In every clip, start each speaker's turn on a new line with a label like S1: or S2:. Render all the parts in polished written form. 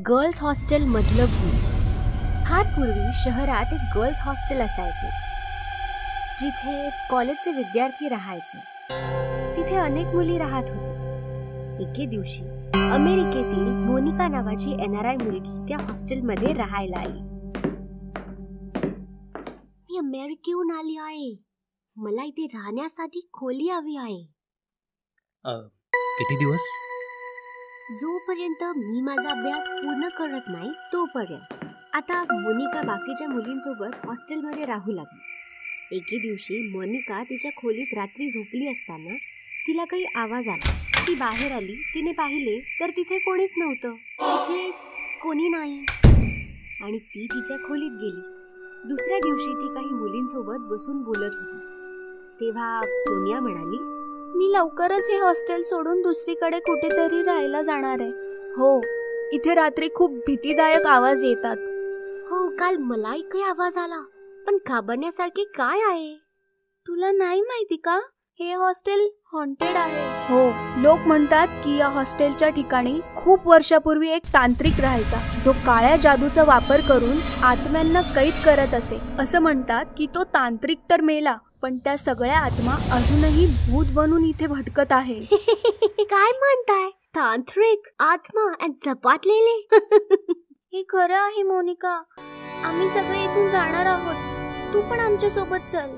S1: Girls hostel मधलं भूत. फार पूर्वी शहरात एक गर्ल्स हॉस्टेल असायचे, जिथे कॉलेजचे विद्यार्थी राहायचे. तिथे अनेक मुली राहत होत्या. एके दिवशी अमेरिकेतील मोनिका नावाची NRI मुलगी त्या हॉस्टेलमध्ये राहायला आली. मी अमेरिकेहून आली आहे, मला इथे राहण्यासाठी खोली हवी आहे.
S2: किती दिवस?
S1: जोपर्यंत मी माझा अभ्यास पूर्ण करत नाही तोपर्यंत. आता मोनिका बाकीच्या मुलींसोबत हॉस्टेलमध्ये राहू लागली. एके दिवशी मोनिका तिच्या खोलीत रात्री झोपली असताना तिला काही आवाज आला. ती बाहेर आली. तिने पाहिले तर तिथे कोणीच नव्हतं. तिथे कोणी नाही आणि ती तिच्या खोलीत गेली. दुसऱ्या दिवशी ती काही मुलींसोबत बसून बोलत होती. तेव्हा सोनिया म्हणाली,
S3: मी लवकरच हे हॉस्टेल सोडून दुसरीकडे कुठेतरी राहायला जाणार आहे. हो, इथे रात्री खूप भीतीदायक आवाज येतात.
S1: हो, काल मलाही काही आवाज आला, पण घाबरण्यासारखे काय आहे?
S3: तुला नाही माहिती का, हे हॉस्टेल हॉन्टेड आहे. हो, लोक म्हणतात की या हॉस्टेलच्या ठिकाणी खूप वर्षापूर्वी एक तांत्रिक राहायचा, जो काळ्या जादूचा वापर करून आत्म्यांना कैद करत असे. असं म्हणतात की तो तांत्रिक तर मेला, पण त्या सगळ्या आत्मा अजूनही भूत बनून इथे भटकत आहे.
S1: काय म्हणताय? तांत्रिक आत्मा आणि झपाटलेले?
S3: हे खरं आहे मोनिका. आम्ही सगळे इथून जाणार आहोत. तू पण आमच्या सोबत चल.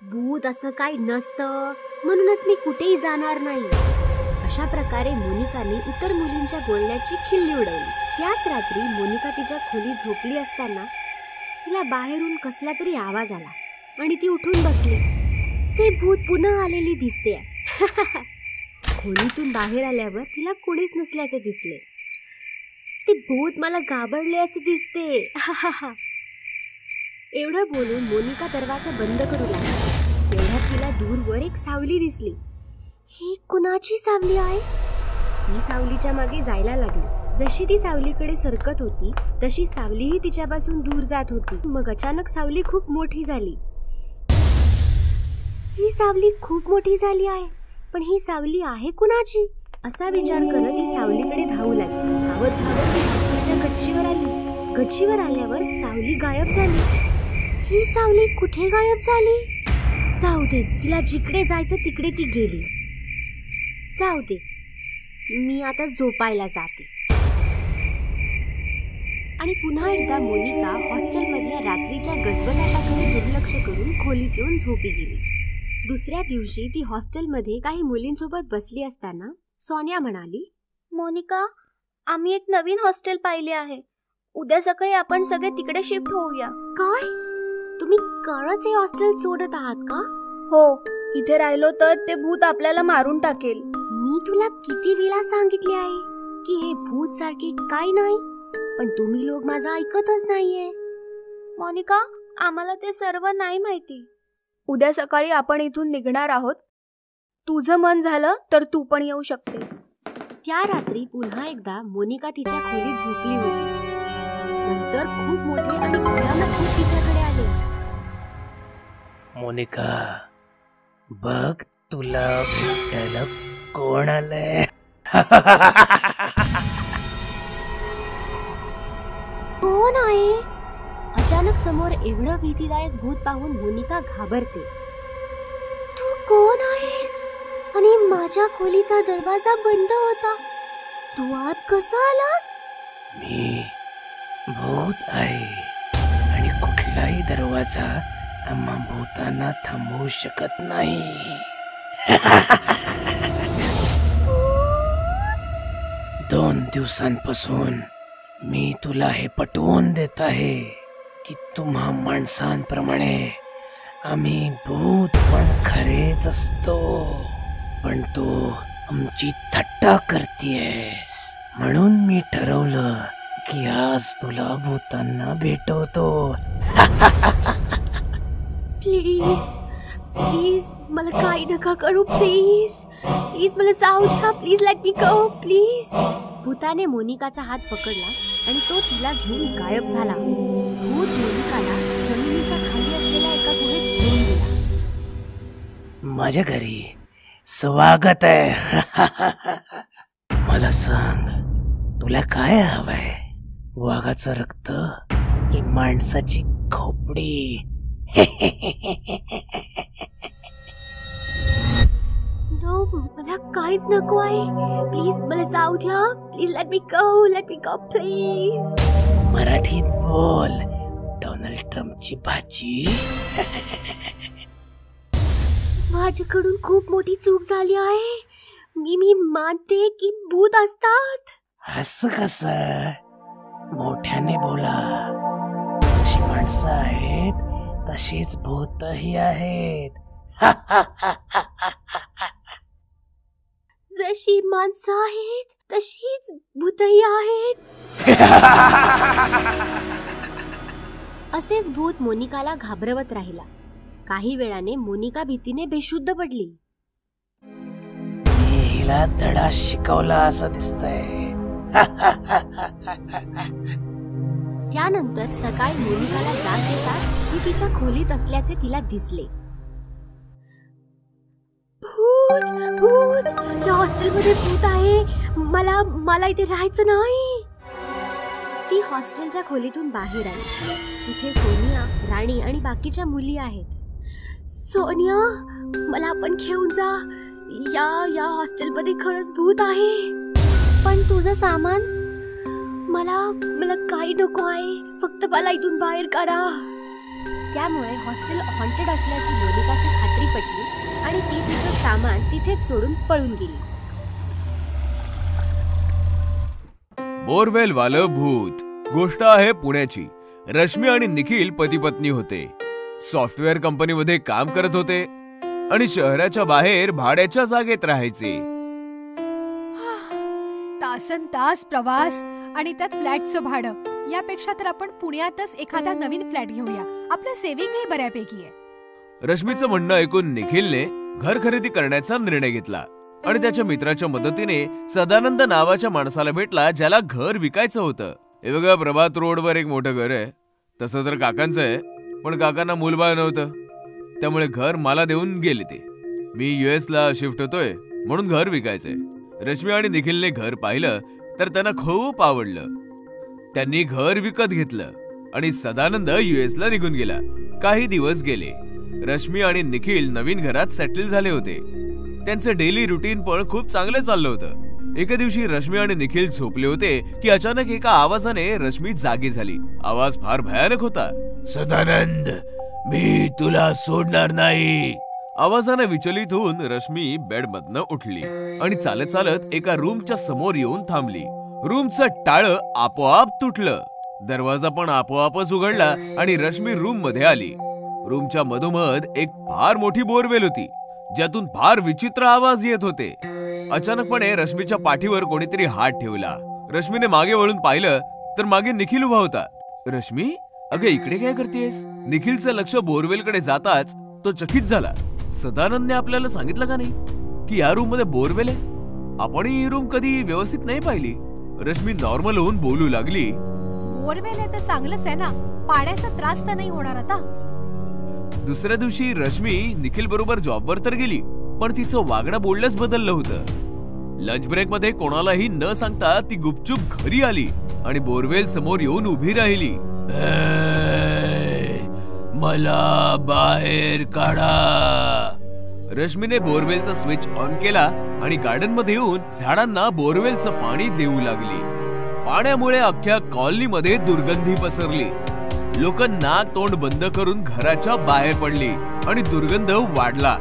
S1: भूत असं काही नसतं, म्हणूनच मी कुठेही जाणार नाही. अशा प्रकारे मोनिकाने इतर मुलींच्या बोलण्याची खिल्ली उडवली. त्याच रात्री मोनिका तिच्या खोलीत झोपली असताना तिला बाहेरून कसला तरी आवाज आला आणि ती उठून बसली. ते भूत पुन्हा आलेली दिसते. खोलीतून बाहेर आल्यावर तिला कोणीच नसल्याचे दिसले. ते भूत मला घाबरले असे दिसते. एवढं बोलून मोनिका दरवाजा बंद करू लागली. तेवढ्यात तिला दूरवर एक सावली दिसली. ही कुणाची सावली आहे? ती सावलीच्या मागे जायला लागली. जशी ती सावलीकडे सरकत होती तशी सावलीही तिच्यापासून दूर जात होती. मग अचानक सावली खूप मोठी झाली. ही सावली खूप मोठी झाली आहे, पण ही सावली आहे कुणाची? असा विचार करत ती सावलीकडे धावू लागली. धावत धावत ती हॉस्टेलच्या गच्चीवर आली. गच्चीवर आल्यावर सावली गायब झाली. ही सावली कुठे गायब झाली? जाऊ दे, तिला जिकडे जायचं तिकडे ती गेली. जाऊ दे, मी आता झोपायला जाते. आणि पुन्हा एकदा मोनिका हॉस्टेलमधल्या रात्रीच्या गजबजाटाकडे दुर्लक्ष करून खोलीत येऊन झोपी गेली. दुसऱ्या दिवशी ती हॉस्टेलमध्ये काही मुलींसोबत बसली असताना सोनिया म्हणाली,
S3: मोनिका, आम्ही एक नवीन हॉस्टेल पाहिले आहे. उद्या सकाळी आपण सगळे तिकडे शिफ्ट होऊया.
S1: काय? तुम्ही खरंच हे हॉस्टेल सोडत आहात का?
S3: हो, इथे राहिलो तर ते भूत आपल्याला मारून टाकेल.
S1: मी तुला किती वेळा सांगितले आहे की हे भूत सारखे काही नाही, पण तुम्ही लोक माझं ऐकतच नाहीये.
S3: मोनिका, आम्हाला ते सर्व नाही माहिती. उद्या सकाळी आपण इथून निघणार आहोत. तुझं मन झालं तर तू पण येऊ शकतेस.
S1: त्या रात्री पुन्हा एकदा मोनिका तिच्या खोलीत झोपली होती. नंतर खूप मोठे आणि भयानक भूत तिच्याकडे आले.
S2: मोनिका, बघ, तुला भेटायला कोण आलंय?
S1: कोण आहे? अचानक समोर एवढं भीतीदायक भूत पाहून मोनिका घाबरते. तू कोण आहेस? आणि माझ्या खोलीचा दरवाजा बंद होता, तू आत कसा आलास?
S2: मी भूत आहे आणि कुठलाही दरवाजा आम्हा भूतांना थांबवू शकत नाही. 2 दिवसांपासून मी तुला हे पटवून देत आहे की तुम्हा माणसांप्रमाणे आम्ही भूत पण खरेच असतो, पण तू आमची थट्टा करतेयस. म्हणून मी ठरवलं की आज तुला भूतांना भेटवतो.
S1: प्लीज प्लीज मला काही नका करू. प्लीज प्लीज मला जाऊ द्या. Please let me go please. भूताने मोनिकाचा हात पकडला आणि तो तिला घेऊन गायब झाला. भूत मोनिकाला जमिनीच्या खाली असलेल्या एका गुहेत घेऊन गेला.
S2: माझ्या घरी स्वागत आहे. मला सांग, तुला काय हवंय? वाघाचं रक्त की माणसाची खोपडी?
S1: नो, मला काहीच नको आहे. प्लीज मला जाऊ द्या. Please let me go please.
S2: मराठीत बोल. डोनाल्ड ट्रम्पची भाजी.
S1: माझ्याकडून खूप मोठी चूक झाली आहे. मी मानते की भूत असतात.
S2: असं कसं? मोठ्याने बोला. जशी माणसं आहेत तशीच भूतही आहेत.
S1: जशी माणसं आहेत तशीच भूतही आहेत. असेच भूत मोनिकाला घाबरवत राहिला. काही वेळाने मोनिका भीतीने बेशुद्ध पडली.
S2: मी हिला धडा शिकवला असं दिसतंय.
S1: त्यानंतर सकाळी मोनिकाला जाग येताच ती तिच्या खोलीत असल्याचे तिला दिसले. भूत भूत, या हॉस्टेलमध्ये भूत आहे. मला इथे राहायचं नाही. ती हॉस्टेलच्या खोलीतून बाहेर आली. तिथे सोनिया, राणी आणि बाकीच्या मुली आहेत. सोनिया, मला पण घेऊन जा. या हॉस्टेलमध्ये खरंच भूत आहे. पण तुझं सामान? मला काही नको आहे. फक्त मला इथून बाहेर काढा. त्यामुळे हॉस्टेल हॉन्टेड असल्याची मोनिकाची खात्री पटली आणि ती तिचं सामान तिथेच सोडून पळून गेली.
S4: बोरवेल वालं भूत. गोष्ट आहे पुण्याची. रश्मी आणि निखिल पती पत्नी होते. सॉफ्टवेअर कंपनीमध्ये काम करत होते आणि शहराच्या बाहेर भाड्याच्या जागेत राहायचे.
S5: तासन तास प्रवास आणि त्यात फ्लॅटचं भाडं. यापेक्षा तर आपण पुण्यातच एखादा नवीन फ्लॅट घेऊया. आपलं सेव्हिंगही बऱ्यापैकी आहे.
S4: रश्मीचं म्हणणं ऐकून निखिलने घर खरेदी करण्याचा निर्णय घेतला आणि त्याच्या मित्राच्या मदतीने सदानंद नावाच्या माणसाला भेटला ज्याला घर विकायचं होतं. हे बघा, प्रभात रोडवर एक मोठं घर आहे. तसं तर काकांचं आहे, पण काकांना मूलबाळ नव्हतं, त्यामुळे घर मला देऊन गेले ते. मी US ला शिफ्ट होतोय म्हणून घर विकायचंय. रश्मी आणि निखिलने घर पाहिलं तर त्यांना खूप आवडलं. त्यांनी घर विकत घेतलं आणि सदानंद US ला निघून गेला. काही दिवस गेले. रश्मी आणि निखिल नवीन घरात सेटल झाले होते. त्यांचं डेली रुटीन पण खूप चांगलं चाललं होतं. एके दिवशी रश्मी आणि निखिल झोपले होते की अचानक एका आवाजाने रश्मी जागी झाली. आवाज फार भयानक होता.
S2: सदानंद, मी तुला सोडणार नाही.
S4: आवाजाने विचलित होऊन रश्मी बेडमधनं उठली आणि चालत चालत एका रूमच्या समोर येऊन थांबली. रूमचं टाळं आपोआप तुटलं. दरवाजा पण आपोआपच उघडला आणि रश्मी रूम मध्ये आली. रूमच्या मधोमध एक फार मोठी बोरवेल होती ज्यातून फार विचित्र आवाज येत होते. अचानकपणे रश्मीच्या पाठीवर कोणीतरी हात ठेवला. रश्मीने मागे वळून पाहिलं तर मागे निखिल उभा होता. रश्मी, अगं इकडे काय करतेस? निखिलचं लक्ष बोरवेलकडे जाताच तो चकित झाला. सदानंदने आपल्याला सांगितलं का नाही की या रूम मध्ये बोरवेल आहे? आपण ही रूम कधी व्यवस्थित नाही पाहिली. रश्मी नॉर्मल होऊन बोलू लागली.
S5: बोरवेल आहे तर चांगलंच आहे ना, पाण्याचा त्रास तर नाही होणार आता.
S4: दुसऱ्या दिवशी रश्मी निखिल बरोबर जॉबवर तर गेली, पण तिचं वागणं बोलणंच बदललं होतं. लंच ब्रेक मध्ये कोणालाही न सांगता ती गुपचूप घरी आली आणि बोरवेल समोर येऊन उभी राहिली.
S2: मला बाहेर काढा.
S4: रश्मीने बोरवेलचा स्विच ऑन केला आणि गार्डन मध्ये येऊन झाडांना बोरवेलचं पाणी देऊ लागली. पाण्यामुळे अख्ख्या कॉलनीमध्ये दुर्गंधी पसरली. लोक नाक तोंड बंद करून घराच्या बाहेर पडली आणि दुर्गंध वाढला.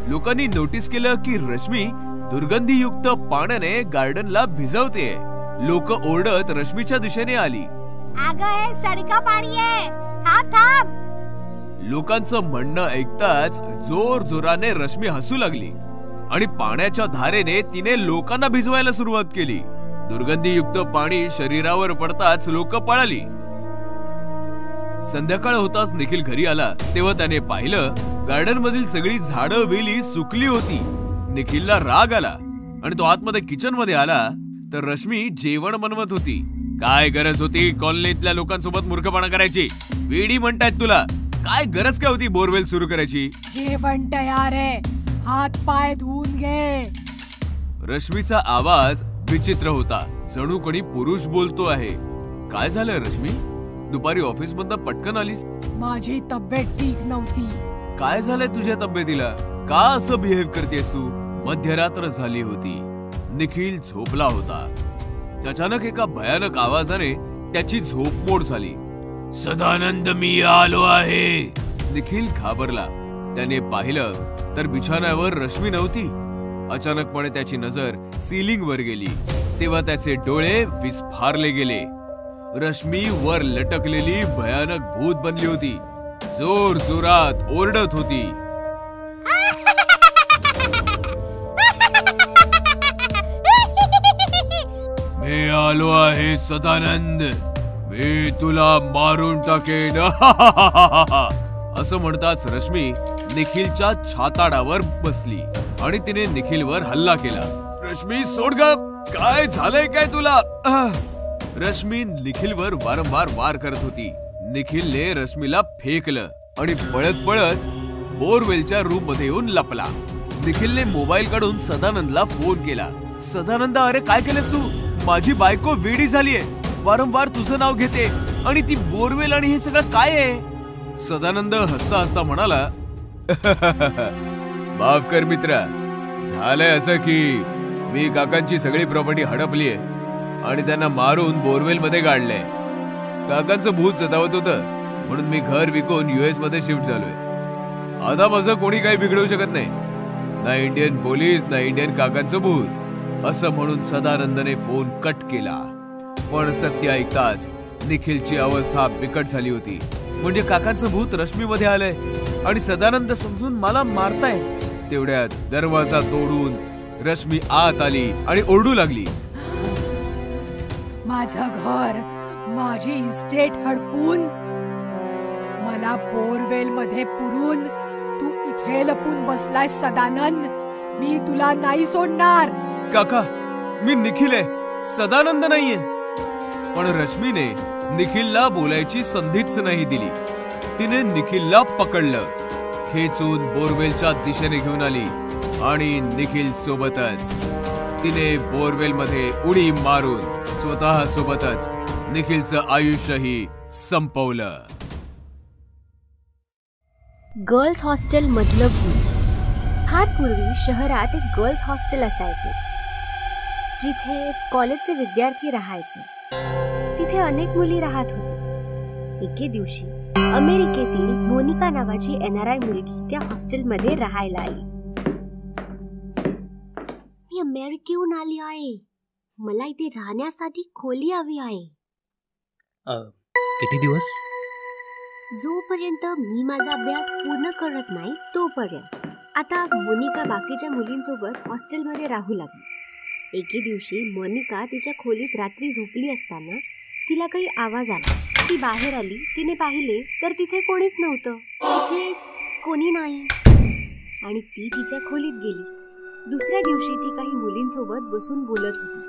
S4: लोकांनी नोटीस केलं की रश्मी दुर्गंधीयुक्त पाण्याने गार्डनला भिजवते. लोक ओरडत रश्मीच्या दिशेने आली.
S5: अगं, हे सडका पाणी आहे, थांब थांब.
S4: लोकांचं म्हणणं ऐकताच जोर जोराने रश्मी हसू लागली आणि पाण्याच्या धारेने तिने लोकांना भिजवायला सुरुवात केली. दुर्गंधीयुक्त पाणी शरीरावर पडताच लोक पळाली. संध्याकाळ होताच निखिल घरी आला तेव्हा त्याने पाहिलं गार्डन मधील सगळी झाडं वेली सुकली होती. निखिलला राग आला आणि तो आतमध्ये किचन मध्ये आला तर रश्मी जेवण बनवत होती. काय गरज होती कॉलनीतल्या लोकांसोबत मूर्खपणा करायची? वेडी म्हणतायत तुला. काय गरज काय होती बोरवेल सुरू करायची?
S5: जेवण तयार आहे, हात पाय धुवून घे.
S4: रश्मीचा आवाज विचित्र होता, जणू कोणी पुरुष बोलतो आहे. काय झालं रश्मी? दुपारी ऑफिस मधनं पटकन आलीस?
S5: माझी तब्येत ठीक नव्हती.
S4: काय झालंय तुझ्या तब्येतीला? का असं बिहेव करतेस तू? मध्यरात्र झाली होती. निखिल झोपला होता. अचानक एका भयानक आवाजाने त्याची झोप मोड झाली.
S2: सदानंद, मी आलो आहे.
S4: निखिल घाबरला. त्याने पाहिलं तर बिछाण्यावर रश्मी नव्हती. अचानकपणे त्याची नजर सीलिंग वर गेली. तेव्हा त्याचे डोळे विस्फारले गेले. रश्मी वर लटकलेली भयानक भूत बनली होती. जोर जोरात ओरडत होती.
S2: मी आलो आहे सदानंद, मी तुला मारून टाकेन.
S4: असं म्हणताच रश्मी निखिलच्या छाताडावर बसली आणि तिने निखिलवर हल्ला केला. रश्मी सोड ग, काय झालंय काय तुला? रश्मी निखिलवर वारंवार वार करत होती. निखिलने रश्मीला फेकलं आणि पळत पळत बोरवेलच्या रूम मध्ये येऊन लपला. निखिलने मोबाईल काढून सदानंदला फोन केला. सदानंद, अरे काय केलंस तू? माझी बायको वेडी झालीये, वारंवार तुझं नाव घेते आणि ती बोरवेल आणि हे सगळं काय आहे? सदानंद हसता हसता म्हणाला,
S2: माफ कर मित्रा, झालंय असं की मी काकांची सगळी प्रॉपर्टी हडपलीये आणि त्यांना मारून बोरवेल मध्ये काढलंय. काकांचं भूत सतावत होतं म्हणून मी घर विकून US मध्ये शिफ्ट झालोय. आता माझं कोणी काही बिघडवू शकत नाही, ना इंडियन पोलीस ना इंडियन काकांचं भूत.
S4: असं म्हणून सदानंदने फोन कट केला. पण सत्य ऐकताच निखिलची अवस्था बिकट झाली होती. म्हणजे काकांचं भूत रश्मीमध्ये आलंय आणि सदानंद समजून मला मारताय. तेवढ्यात दरवाजा तोडून रश्मी आत आली आणि ओरडू लागली,
S5: माझं घर, माझी इस्टेट हडपून, मला बोरवेल मध्ये पुरून तू इथे लपून बसलाय सदानंद. मी तुला नाही सोडणार.
S4: काका, मी निखिल आहे, सदानंद नाहीये. पण रश्मीने निखिलला बोलायची संधीच नाही दिली. तिने निखिलला पकडलं, खेचून बोरवेलच्या दिशेने घेऊन आली आणि निखिल सोबतच तिने बोरवेल मध्ये उडी मारून स्वतः सोबतच निखिलचं आयुष्यही संपवलं.
S1: गर्ल्स हॉस्टेल मधलं भूत. फार पूर्वी शहरात एक गर्ल्स हॉस्टेल असायचे, जिथे कॉलेजचे विद्यार्थी राहायचे. तिथे अनेक मुली राहत होत्या. एके दिवशी अमेरिकेतील मोनिका नावाची NRI मुलगी त्या हॉस्टेलमध्ये राहायला आली. मी अमेरिकेहून आली आहे, मला इथे राहण्यासाठी खोली हवी आहे.
S6: किती दिवस?
S1: जोपर्यंत मी माझा अभ्यास पूर्ण करत नाही तोपर्यंत. आता मोनिका बाकीच्या मुलींसोबत हॉस्टेलमध्ये राहू लागली. एके दिवशी मोनिका तिच्या खोलीत रात्री झोपली असताना तिला काही आवाज आला. ती बाहेर आली. तिने पाहिले तर तिथे कोणीच नव्हतं. तिथे कोणी नाही आणि ती तिच्या खोलीत गेली. दुसऱ्या दिवशी ती काही मुलींसोबत बसून बोलत होती.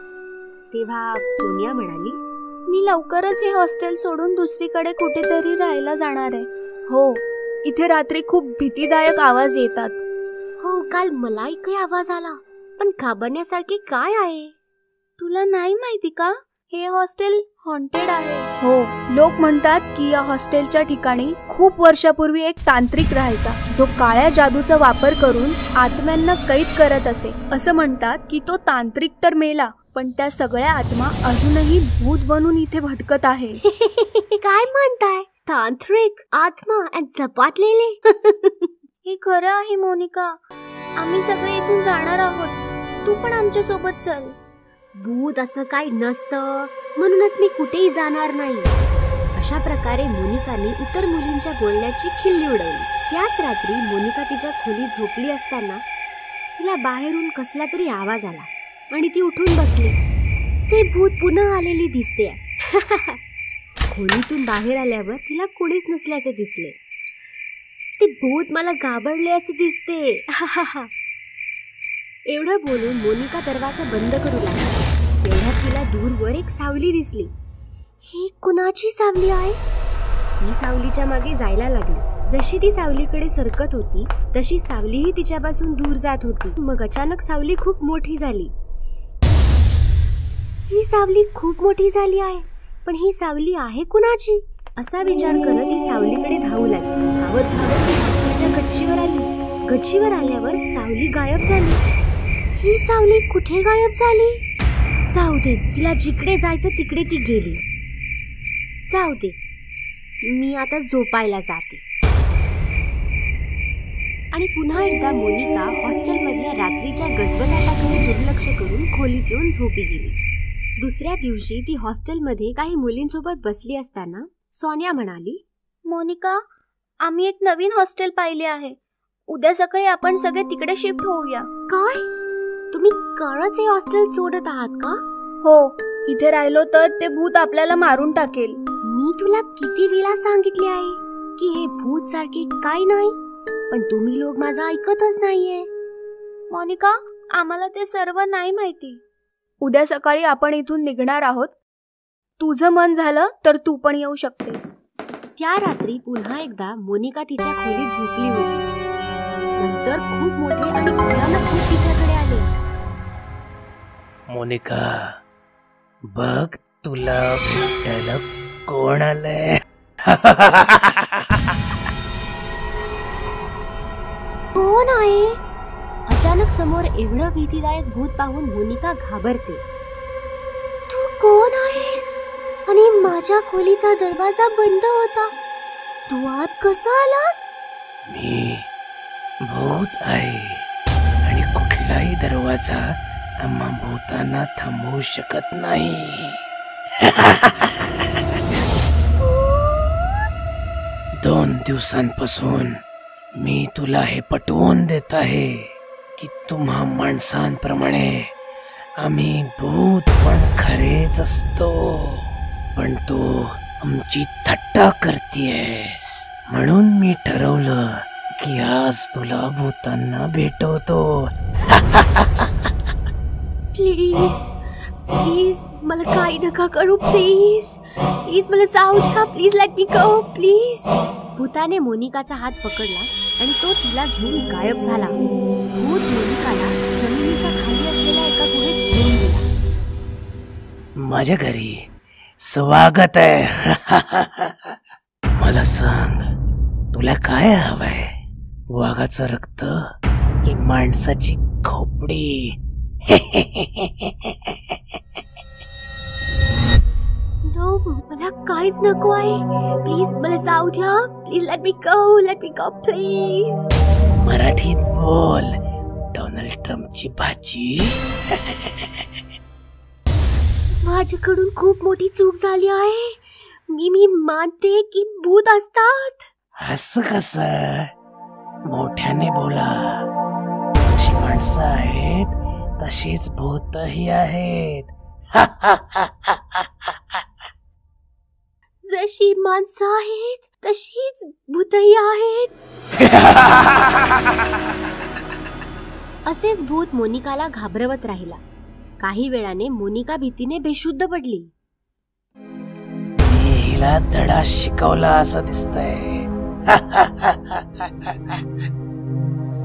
S1: तेव्हा सोनिया म्हणाली,
S3: मी लवकरच हे हॉस्टेल सोडून दुसरीकडे कुठेतरी राहायला जाणार आहे. हो, इथे रात्री खूप भीतीदायक आवाज येतात.
S1: हो, काल मलाही काही आवाज आला, पण घाबरण्यासारखे काय आहे?
S3: तुला नाही माहिती का, हे हॉस्टेल हॉन्टेड आहे. हो, लोक म्हणतात की या हॉस्टेलच्या ठिकाणी खूप वर्षापूर्वी एक तांत्रिक राहायचा, जो काळ्या जादूचा वापर करून आत्म्यांना कैद करत असे. असं म्हणतात की तो तांत्रिक तर मेला, पण त्या सगळ्या आत्मा अजूनही भूत बनून इथे भटकत आहे.
S1: काय म्हणताय? तांत्रिक आत्मा आणि झपाटलेले?
S3: हे खरं आहे मोनिका. आम्ही सगळे इथून जाणार आहोत. तू पण आमच्या सोबत चल.
S1: भूत असं काही नसतं, म्हणूनच मी कुठेही जाणार नाही. अशा प्रकारे मोनिकाने इतर मुलींच्या बोलण्याची खिल्ली उडवली. त्याच रात्री मोनिका तिच्या खोलीत झोपली असताना तिला बाहेरून कसला तरी आवाज आला आणि ती उठून बसली. ते भूत पुन्हा आलेली दिसते. खोलीतून बाहेर आल्यावर तिला कोणीच नसल्याचे दिसले. ते भूत मला घाबरले असे दिसते. एवढं बोलून मोनिका दरवाजा बंद करू लागली. तेवढ्यात तिला दूरवर एक सावली दिसली. ही कुणाची सावली आहे? ती सावलीच्या मागे जायला लागली. जशी ती सावलीकडे सरकत होती तशी सावलीही तिच्यापासून दूर जात होती. मग अचानक सावली खूप मोठी झाली. ही सावली खूप मोठी झाली आहे, पण ही सावली आहे कुणाची असा विचार करत ती सावलीकडे धावू लागली. धावत धावत ती हॉस्टेलच्या गच्चीवर आली. गच्चीवर आल्यावर सावली गायब झाली. ही सावली कुठे गायब झाली? जाऊ दे, तिला जिकडे जायचं तिकडे ती गेली. जाऊ दे, मी आता झोपायला जाते. आणि पुन्हा एकदा मोनिका हॉस्टेलमधल्या रात्रीच्या गजबजाटाकडे दुर्लक्ष करून खोलीत येऊन झोपी गेली. दुसऱ्या दिवशी ती हॉस्टेलमध्ये काही मुलींसोबत बसली असताना सोनिया म्हणाली,
S3: मोनिका, आम्ही एक नवीन हॉस्टेल पाहिले आहे. उद्या सकाळी आपण सगळे तिकडे शिफ्ट होऊया.
S1: काय? तुम्ही खरंच हे हॉस्टेल सोडत आहात का?
S3: हो, इथे राहिलो तर ते भूत आपल्याला मारून टाकेल.
S1: मी तुला किती वेळा सांगितले आहे की हे भूत सारखे काय नाही, पण तुम्ही लोक माझं ऐकतच नाहीये.
S3: मोनिका, आम्हाला ते सर्व नाही माहिती. उद्या सकाळी आपण इथून निघणार आहोत. तुझं मन झालं तर तू पण येऊ शकतेस.
S1: त्या रात्री पुन्हा एकदा मोनिका तिच्या खोलीत झोपली होती. नंतर खूप मोठे आणि भयानक भूत तिच्याकडे आले.
S6: मोनिका, बघ, तुला भेटायला कोण आलंय?
S1: कोण आहे? अचानक समोर एवढं भीतीदायक भूत पाहून मोनिका घाबरते. तू कोण आहेस? आणि माझ्या खोलीचा दरवाजा बंद होता, तू आत कसा आलास?
S6: मी भूत आहे आणि कुठलाही दरवाजा आम्हा भूतांना थांबवू शकत नाही. 2 दिवसांपासून मी तुला हे पटवून देत आहे की तुम्हा माणसांप्रमाणे आम्ही भूत पण खरेच असतो, पण तू आमची थट्टा करतेस. म्हणून मी ठरवलं की आज तुला भूतांना भेटवतो.
S1: प्लीज प्लीज मला काही नका करू. प्लीज प्लीज मला जाऊ द्या. Please let me go please. भूताने मोनिकाचा हात पकडला आणि तो तिला घेऊन गायब झाला. भूत मोनिकाला जमिनीच्या खाली असलेल्या एका गुहेत घेऊन गेला.
S6: माझ्या घरी स्वागत आहे. मला सांग, तुला काय हवंय? वाघाचं रक्त की माणसाची खोपडी?
S1: नो, मला काहीच नको आहे. प्लीज मला जाऊ द्या. Please let me go. Late me go please.
S6: मराठीत बोल. डोनाल्ड ट्रम्पची भाजी.
S1: माझ्याकडून खूप मोठी चूक झाली आहे. मी मानते की भूत असतात.
S6: असं कसं? मोठ्याने बोला. जशी माणसं आहेत तशीच भूतही आहेत.
S1: जशी माणसं आहेत तशीच भूतही आहेत. असेच भूत मोनिकाला घाबरवत राहिला. काही वेळाने मोनिका भीतीने बेशुद्ध पडली.
S6: मी हिला धडा शिकवला असं दिसतंय.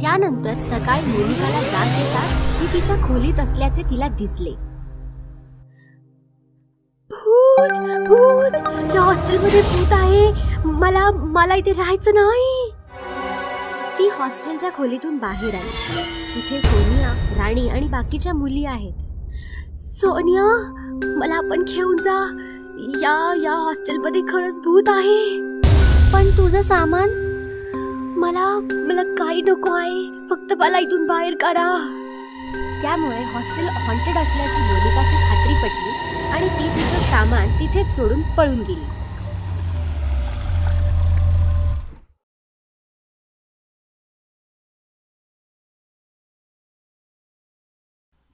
S1: त्यानंतर सकाळी मोनिकाला जाग येताच ती तिच्या खोलीत असल्याचे तिला दिसले. भूत भूत, या हॉस्टेलमध्ये भूत आहे. मला इथे राहायचं नाही. ती हॉस्टेलच्या खोलीतून बाहेर आली. तिथे सोनिया, राणी आणि बाकीच्या मुली आहेत. सोनिया, मला आपण घेऊन जा. या हॉस्टेलमध्ये खरंच भूत आहे. पण तुझं सामान? मला काही नको आहे. फक्त मला इथून बाहेर काढा. त्यामुळे हॉस्टेल हॉन्टेड असल्याची मोनिकाची खात्री पटली आणि ती तिचं सामान तिथेच सोडून पळून गेली.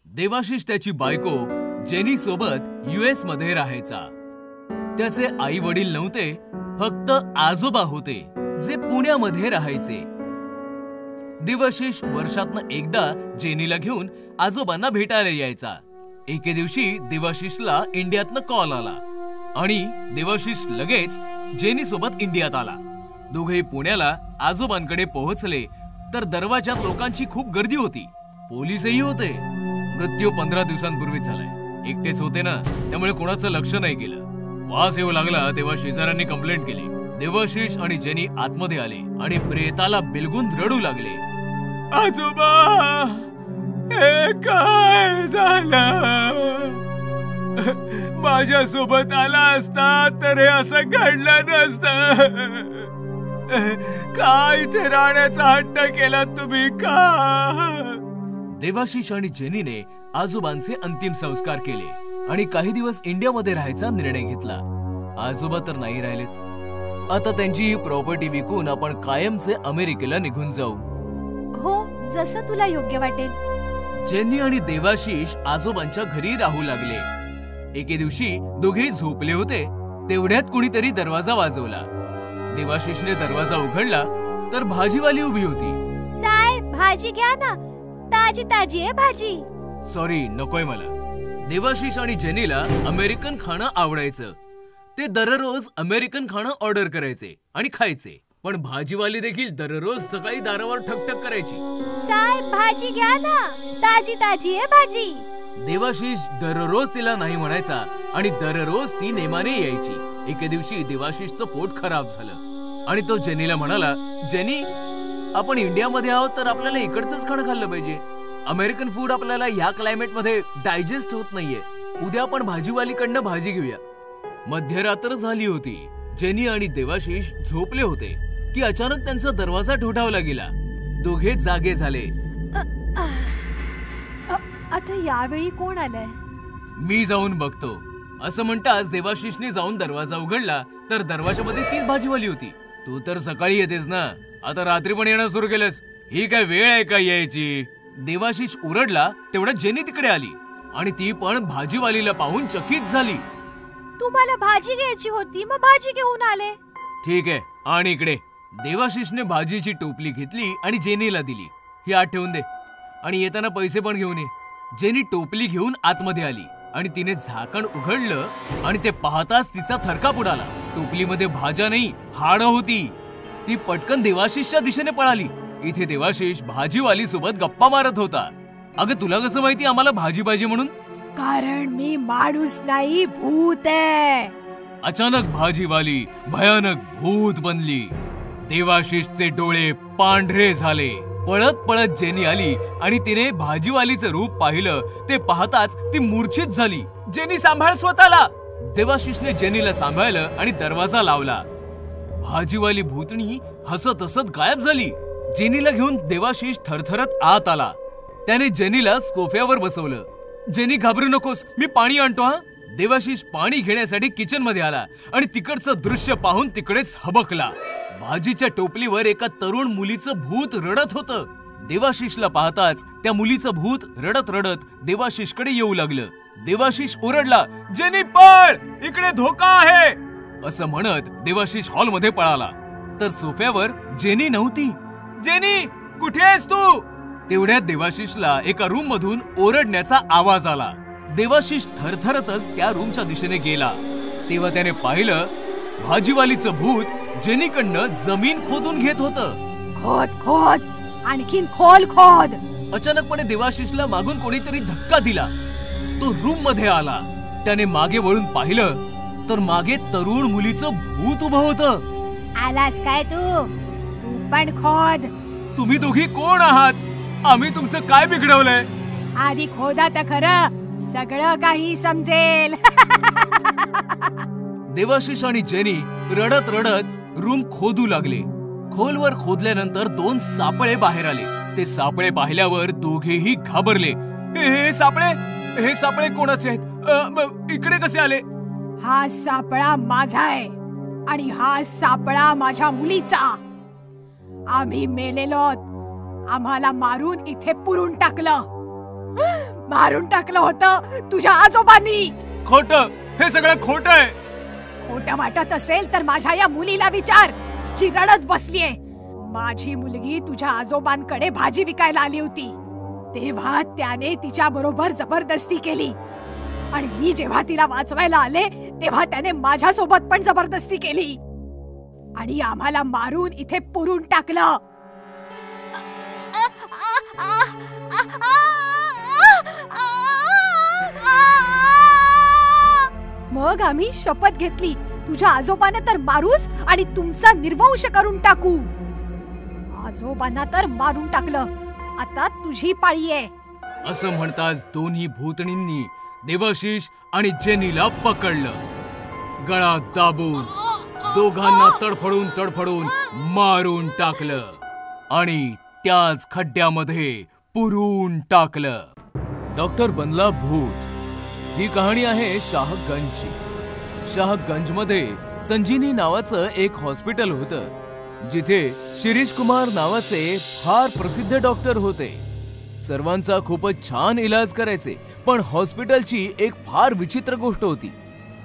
S4: देवाशिष त्याची बायको जेनी सोबत US मध्ये राहायचा. त्याचे आई वडील नव्हते, फक्त आजोबा होते जे पुण्यामध्ये राहायचे. देवाशिष वर्षातनं एकदा जेनीला घेऊन आजोबांना भेटायला यायचा. एके दिवशी देवाशिषला इंडियातनं कॉल आला आणि देवाशिष लगेच जेनी सोबत इंडियात आला. दोघेही पुण्याला आजोबांकडे पोहोचले तर दरवाजात लोकांची खूप गर्दी होती. पोलीसही होते. मृत्यू 15 दिवसांपूर्वीच झालाय. एकटेच होते ना, त्यामुळे कोणाचं लक्ष नाही केलं. वास येऊ लागला तेव्हा शेजाऱ्यांनी कंप्लेंट केली. देवाशिष आणि जेनी आतमध्ये आले आणि प्रेताला बिलगून रडू लागले. आजोबा, हे काय झालं? माझ्या सोबत आला असता तर हे असं घडलं नसतं. काय इथे राहण्याचा हट्ट केला तुम्ही का? देवाशिष आणि जेनीने आजोबांचे अंतिम संस्कार केले आणि काही दिवस इंडियामध्ये राहायचा निर्णय घेतला. आजोबा तर नाही राहिलेत. आता त्यांची ही प्रॉपर्टी विकून आपण कायमचे अमेरिकेला निघून जाऊ.
S3: हो, जसं तुला योग्य वाटेल.
S4: जेनी आणि देवाशिष आजोबांच्या घरी राहू लागले. एके दिवशी दोघेही झोपले होते. तेवढ्यात कुणीतरी दरवाजा वाजवला. देवाशिषने दरवाजा उघडला तर भाजीवाली उभी होती.
S3: साहेब, भाजी घ्या ना, ताजी ताजी आहे भाजी.
S4: सॉरी, नकोय मला. देवाशिष आणि जेनीला अमेरिकन खाणं आवडायचं. ते दररोज अमेरिकन खाणं ऑर्डर करायचे आणि खायचे. पण भाजीवाली देखील दररोज सकाळी दारावर ठकठक करायची.
S3: साहेब, भाजी घ्या ना, ताजी ताजी आहे भाजी.
S4: देवाशिष दररोज तिला नाही म्हणायचा आणि दररोज ती नेमाने यायची. एके दिवशी देवाशिषचं पोट खराब झालं आणि तो जेनीला म्हणाला, जेनी, आपण इंडियामध्ये आहोत तर आपल्याला इकडचंच खाणं खाल्लं पाहिजे. अमेरिकन फूड आपल्याला या क्लायमेटमध्ये डायजेस्ट होत नाहीये. उद्या आपण भाजीवालीकडनं भाजी घेऊया. मध्यरात्र झाली होती. जेनी आणि देवाशिष झोपले होते की अचानक त्यांचा दरवाजा ठोठावला गेला. दोघे जागे झाले.
S3: आता यावेळी कोण आलंय?
S4: मी जाऊन बघतो, असं म्हणताच देवाशिषने जाऊन दरवाजा उघडला तर दरवाजामध्ये तीच भाजीवाली होती. तू तर सकाळी येतेस ना, आता रात्री पण येणं सुरू केलंस? ही काय वेळ आहे का यायची? देवाशिष ओरडला. तेवढ्यात जेनी तिकडे आली आणि ती पण भाजीवालीला पाहून चकित झाली.
S3: तुम्हाला भाजी घ्यायची होती, मग भाजी घेऊन आले.
S4: ठीक आहे, आणि इकडे. देवाशिषने भाजीची टोपली घेतली आणि जेनीला दिली. ही आत ठेवून दे आणि येताना पैसे पण घेऊन ये. जेनी टोपली घेऊन आतमध्ये आली आणि तिने झाकण उघडलं आणि ते पाहताच तिचा थरकाप उडाला. टोपलीमध्ये भाज्या नाही, हाडं होती. ती पटकन देवाशिषच्या दिशेने पळाली. इथे देवाशिष भाजीवाली सोबत गप्पा मारत होता. अगं, तुला कसं माहिती आम्हाला भाजी पाहिजे म्हणून?
S5: कारण मी माणूस नाही, भूत आहे.
S4: अचानक भाजीवाली भयानक भूत बनली. देवाशिषचे डोळे पांढरे झाले. पळत पळत जेनी आली आणि तिने भाजीवालीचं रूप पाहिलं. ते पाहताच ती मूर्छित झाली. जेनी, सांभाळ स्वतःला. देवाशिषने जेनीला सांभाळलं आणि दरवाजा लावला. भाजीवाली भूतणी हसत हसत गायब झाली. जेनीला घेऊन देवाशिष थरथरत आत आला. त्याने जेनीला सोफ्यावर बसवलं. जेनी, घाबरू नकोस, मी पाणी आणतो हा. देवाशिष पाणी घेण्यासाठी किचन मध्ये आला आणि तिकडचं दृश्य पाहून तिकडेच हबकला. भाजीच्या टोपलीवर एका तरुण मुलीचं भूत रडत होतं. देवाशिषला पाहताच त्या मुलीचं भूत रडत रडत देवाशिषकडे येऊ लागलं. देवाशिष ओरडला, जेनी पळ, इकडे धोका आहे. असं म्हणत देवाशिष हॉलमध्ये पळाला तर सोफ्यावर जेनी नव्हती. जेनी, कुठे आहेस तू? तेवढ्यात देवाशिषला एका रूम मधून ओरडण्याचा आवाज आला. देवाशिष थरथरतच त्या रूमच्या दिशेने गेला. तेव्हा त्याने पाहिलं भाजीवालीचं भूत जेनीकडनं जमीन खोदून घेत होतं.
S5: खोद खोद, आणखीन खोल खोद.
S4: अचानकपणे देवाशिषला मागून कोणीतरी धक्का दिला. तो रूम मध्ये आला. त्याने मागे वळून पाहिलं तर मागे तरुण मुलीचं भूत उभं होतं.
S5: आलास काय तू? तू पण खोद.
S4: तुम्ही दोघी कोण आहात? आम्ही तुमचं काय बिघडवलंय?
S5: आधी खोदा तर खरं, सगळं काही समजेल.
S4: देवाशिष आणि जेनी रडत रडत रूम खोदू लागले. खोलवर खोदल्यानंतर 2 सापळे बाहेर आले. ते सापळे पाहिल्यावर दोघेही घाबरले. हे सापळे कोणाचे आहेत? इकडे कसे आले?
S5: हा सापळा माझा आहे आणि हा सापळा माझ्या मुलीचा. आम्ही मेलेलो, आम्हाला मारून इथे पुरून टाकलं. मारून टाकलं होतं तुझ्या आजोबांनी.
S4: खोटं, हे सगळं खोटं आहे.
S5: खोटं वाटत असेल तर माझ्या या मुलीला विचार, जी रडत बसलीये. माझी मुलगी तुझ्या आजोबांकडे भाजी विकायला आली होती. तेव्हा त्याने तिच्या बरोबर जबरदस्ती केली आणि मी जेव्हा तिला वाचवायला आले तेव्हा त्याने माझ्या सोबत पण जबरदस्ती केली. आणि आम्हाला मारून इथे पुरून टाकलं. मग आम्ही शपथ घेतली, तुझ्या आजोबांना तर मारूच आणि तुमचा निर्वंश करून टाकू. आजोबांना तर मारून टाकलं, आता तुझी पाळी आहे.
S4: असं म्हणताच दोन्ही भूतणींनी देवाशिष आणि जेनीला पकडलं. गळा दाबून दोघांना तडफडून मारून टाकलं आणि त्याच खड्ड्यामध्ये पुरून टाकलं. डॉक्टर बनला भूत. ही कहाणी आहे शाहगंजची. शाहगंजमध्ये संजीवनी नावाचं एक हॉस्पिटल होतं, जिथे शिरीष कुमार नावाचे फार प्रसिद्ध डॉक्टर होते. सर्वांचा खूपच छान इलाज करायचे. पण हॉस्पिटलची एक फार विचित्र गोष्ट होती.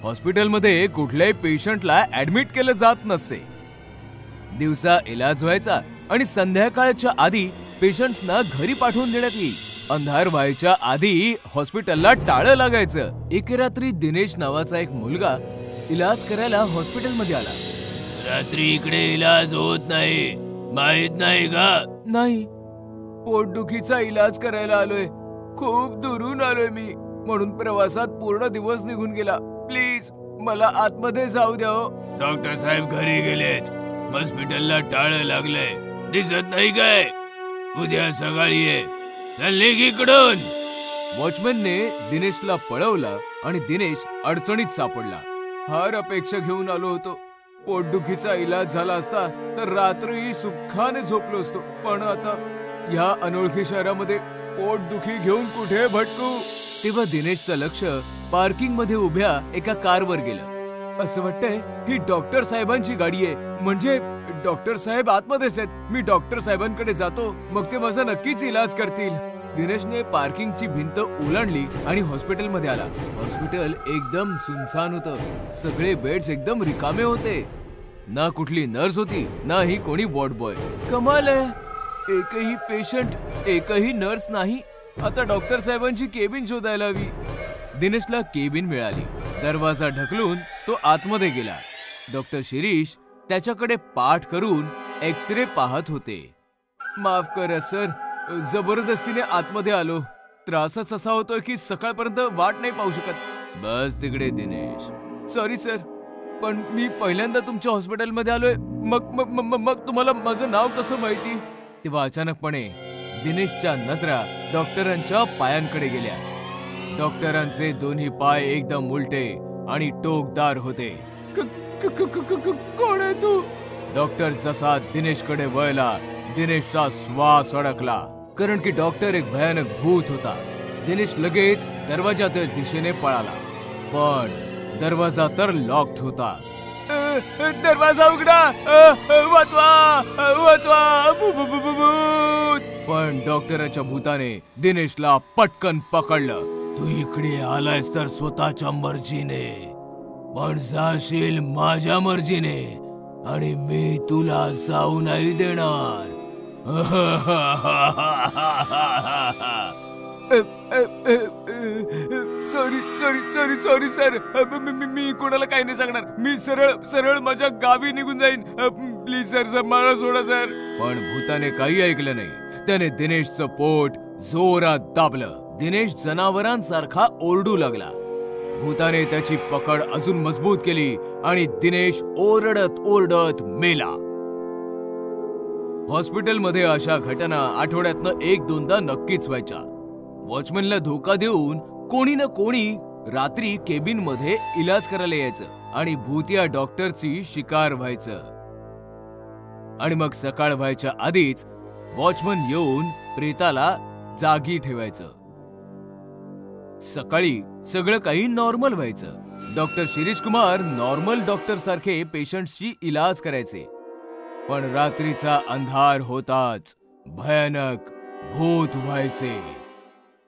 S4: हॉस्पिटलमध्ये कुठल्याही पेशंटला ऍडमिट केलं जात नसे. दिवसा इलाज व्हायचा आणि संध्याकाळच्या आधी पेशंट्सना घरी पाठवून देण्यात येईल. अंधार व्हायच्या आधी हॉस्पिटलला टाळं लागायचं. एके रात्री दिनेश नावाचा एक मुलगा इलाज करायला हॉस्पिटलमध्ये आला. रात्री इकडे इलाज होत नाही, माहित नाही का? नाही, पोटदुखीचा इलाज करायला आलोय. खूप दुरून आलोय मी, म्हणून प्रवासात पूर्ण दिवस निघून गेला. प्लीज मला आतमध्ये जाऊ द्या. डॉक्टर साहेब घरी गेलेत. हॉस्पिटलला टाळं लागलंय, दिसत नाही काय? उद्या सकाळी ये. इकडून. वॉचमॅनने दिनेशला पळवला आणि दिनेश अडचणीत सापडला. फार अपेक्षा घेऊन आलो होतो. पोटदुखीचा इलाज झाला असता तर रात्री सुखाने झोपलो असतो. पण आता या अनोळखी शहरामध्ये पोटदुखी घेऊन कुठे भटकू? तेव्हा दिनेशचं लक्ष पार्किंग मध्ये उभ्या एका कारवर गेलं. असं वाटतंय ही डॉक्टर साहेबांची गाडी आहे. म्हणजे डॉक्टर साहेब आतमध्येच आहेत. मी डॉक्टर साहेबांकडे जातो, मग ते माझा नक्कीच इलाज करतील. दिनेशने पार्किंगची भिंत ओलांडली आणि हॉस्पिटलमध्ये आला. हॉस्पिटल एकदम सुनसान होतं. सगळे बेड्स एकदम रिकामे होते. ना कुठली नर्स होती, ना ही कोणी वॉर्ड बॉय. कमाल आहे, एकही पेशंट, एकही नर्स नाही. आता डॉक्टर साहेबांची केबिन शोधायला हवी. दिनेशला केबिन मिळाली. दरवाजा ढकलून तो आतमध्ये गेला. डॉक्टर शिरीष त्याच्याकडे पाठ करून एक्सरे पाहत होते. माफ करा सर, जबरदस्तीने आतमध्ये आलो. त्रासच असा होतोय की सकाळपर्यंत वाट नाही पाहू शकत. बस तिकडे दिनेश. सॉरी सर, पण मी पहिल्यांदा तुमच्या हॉस्पिटलमध्ये आलोय. मग तुम्हाला माझं नाव कसं माहिती? तेव्हा अचानकपणे दिनेशच्या नजरा डॉक्टरांच्या पायांकडे गेल्या. डॉक्टरांचे दोन्ही पाय एकदम उलटे आणि टोकदार होते. कोण आहे तू? डॉक्टर जसा दिनेशकडे वळला, दिनेशचा श्वास अडकला. कारण की डॉक्टर एक भयानक भूत होता. दिनेश लगेच दरवाजाच्या दिशेने पळाला, पण दरवाजा तर लॉक्ड होता. दरवाजा उघडा, वाचवा वाचवा. पण डॉक्टराच्या भूताने दिनेशला पटकन पकडलं. तू इकडे आलायस तर स्वतःच्या मर्जीने, पण जाशील माझ्या मर्जीने, आणि मी तुला जाऊ नाही देणार. सॉरी सर, मी कोणाला काही नाही सांगणार. मी सरळ माझ्या गावी निघून जाईन. प्लीज सर, मला सोडा सर. पण भूताने काही ऐकलं नाही. त्याने दिनेशचं पोट जोरात दाबलं. दिनेश जनावरांसारखा ओरडू लागला. भूताने त्याची पकड अजून मजबूत केली आणि दिनेश ओरडत ओरडत मेला. हॉस्पिटलमध्ये अशा घटना आठवड्यातनं 1-2दा नक्कीच व्हायच्या. वॉचमॅनला धोका देऊन कोणी ना कोणी रात्री केबिन मध्ये इलाज करायला यायचं आणि भूतिया डॉक्टरची शिकार व्हायचं. आणि मग सकाळ व्हायच्या आधीच वॉचमन येऊन प्रेताला जागी ठेवायचं. सकाळी सगळं काही नॉर्मल व्हायचं. Doctor Shirish Kumar normal doctor सारखे पेशंट्सची इलाज करायचे. पण रात्रीचा अंधार होताच भयानक भूत व्हायचे.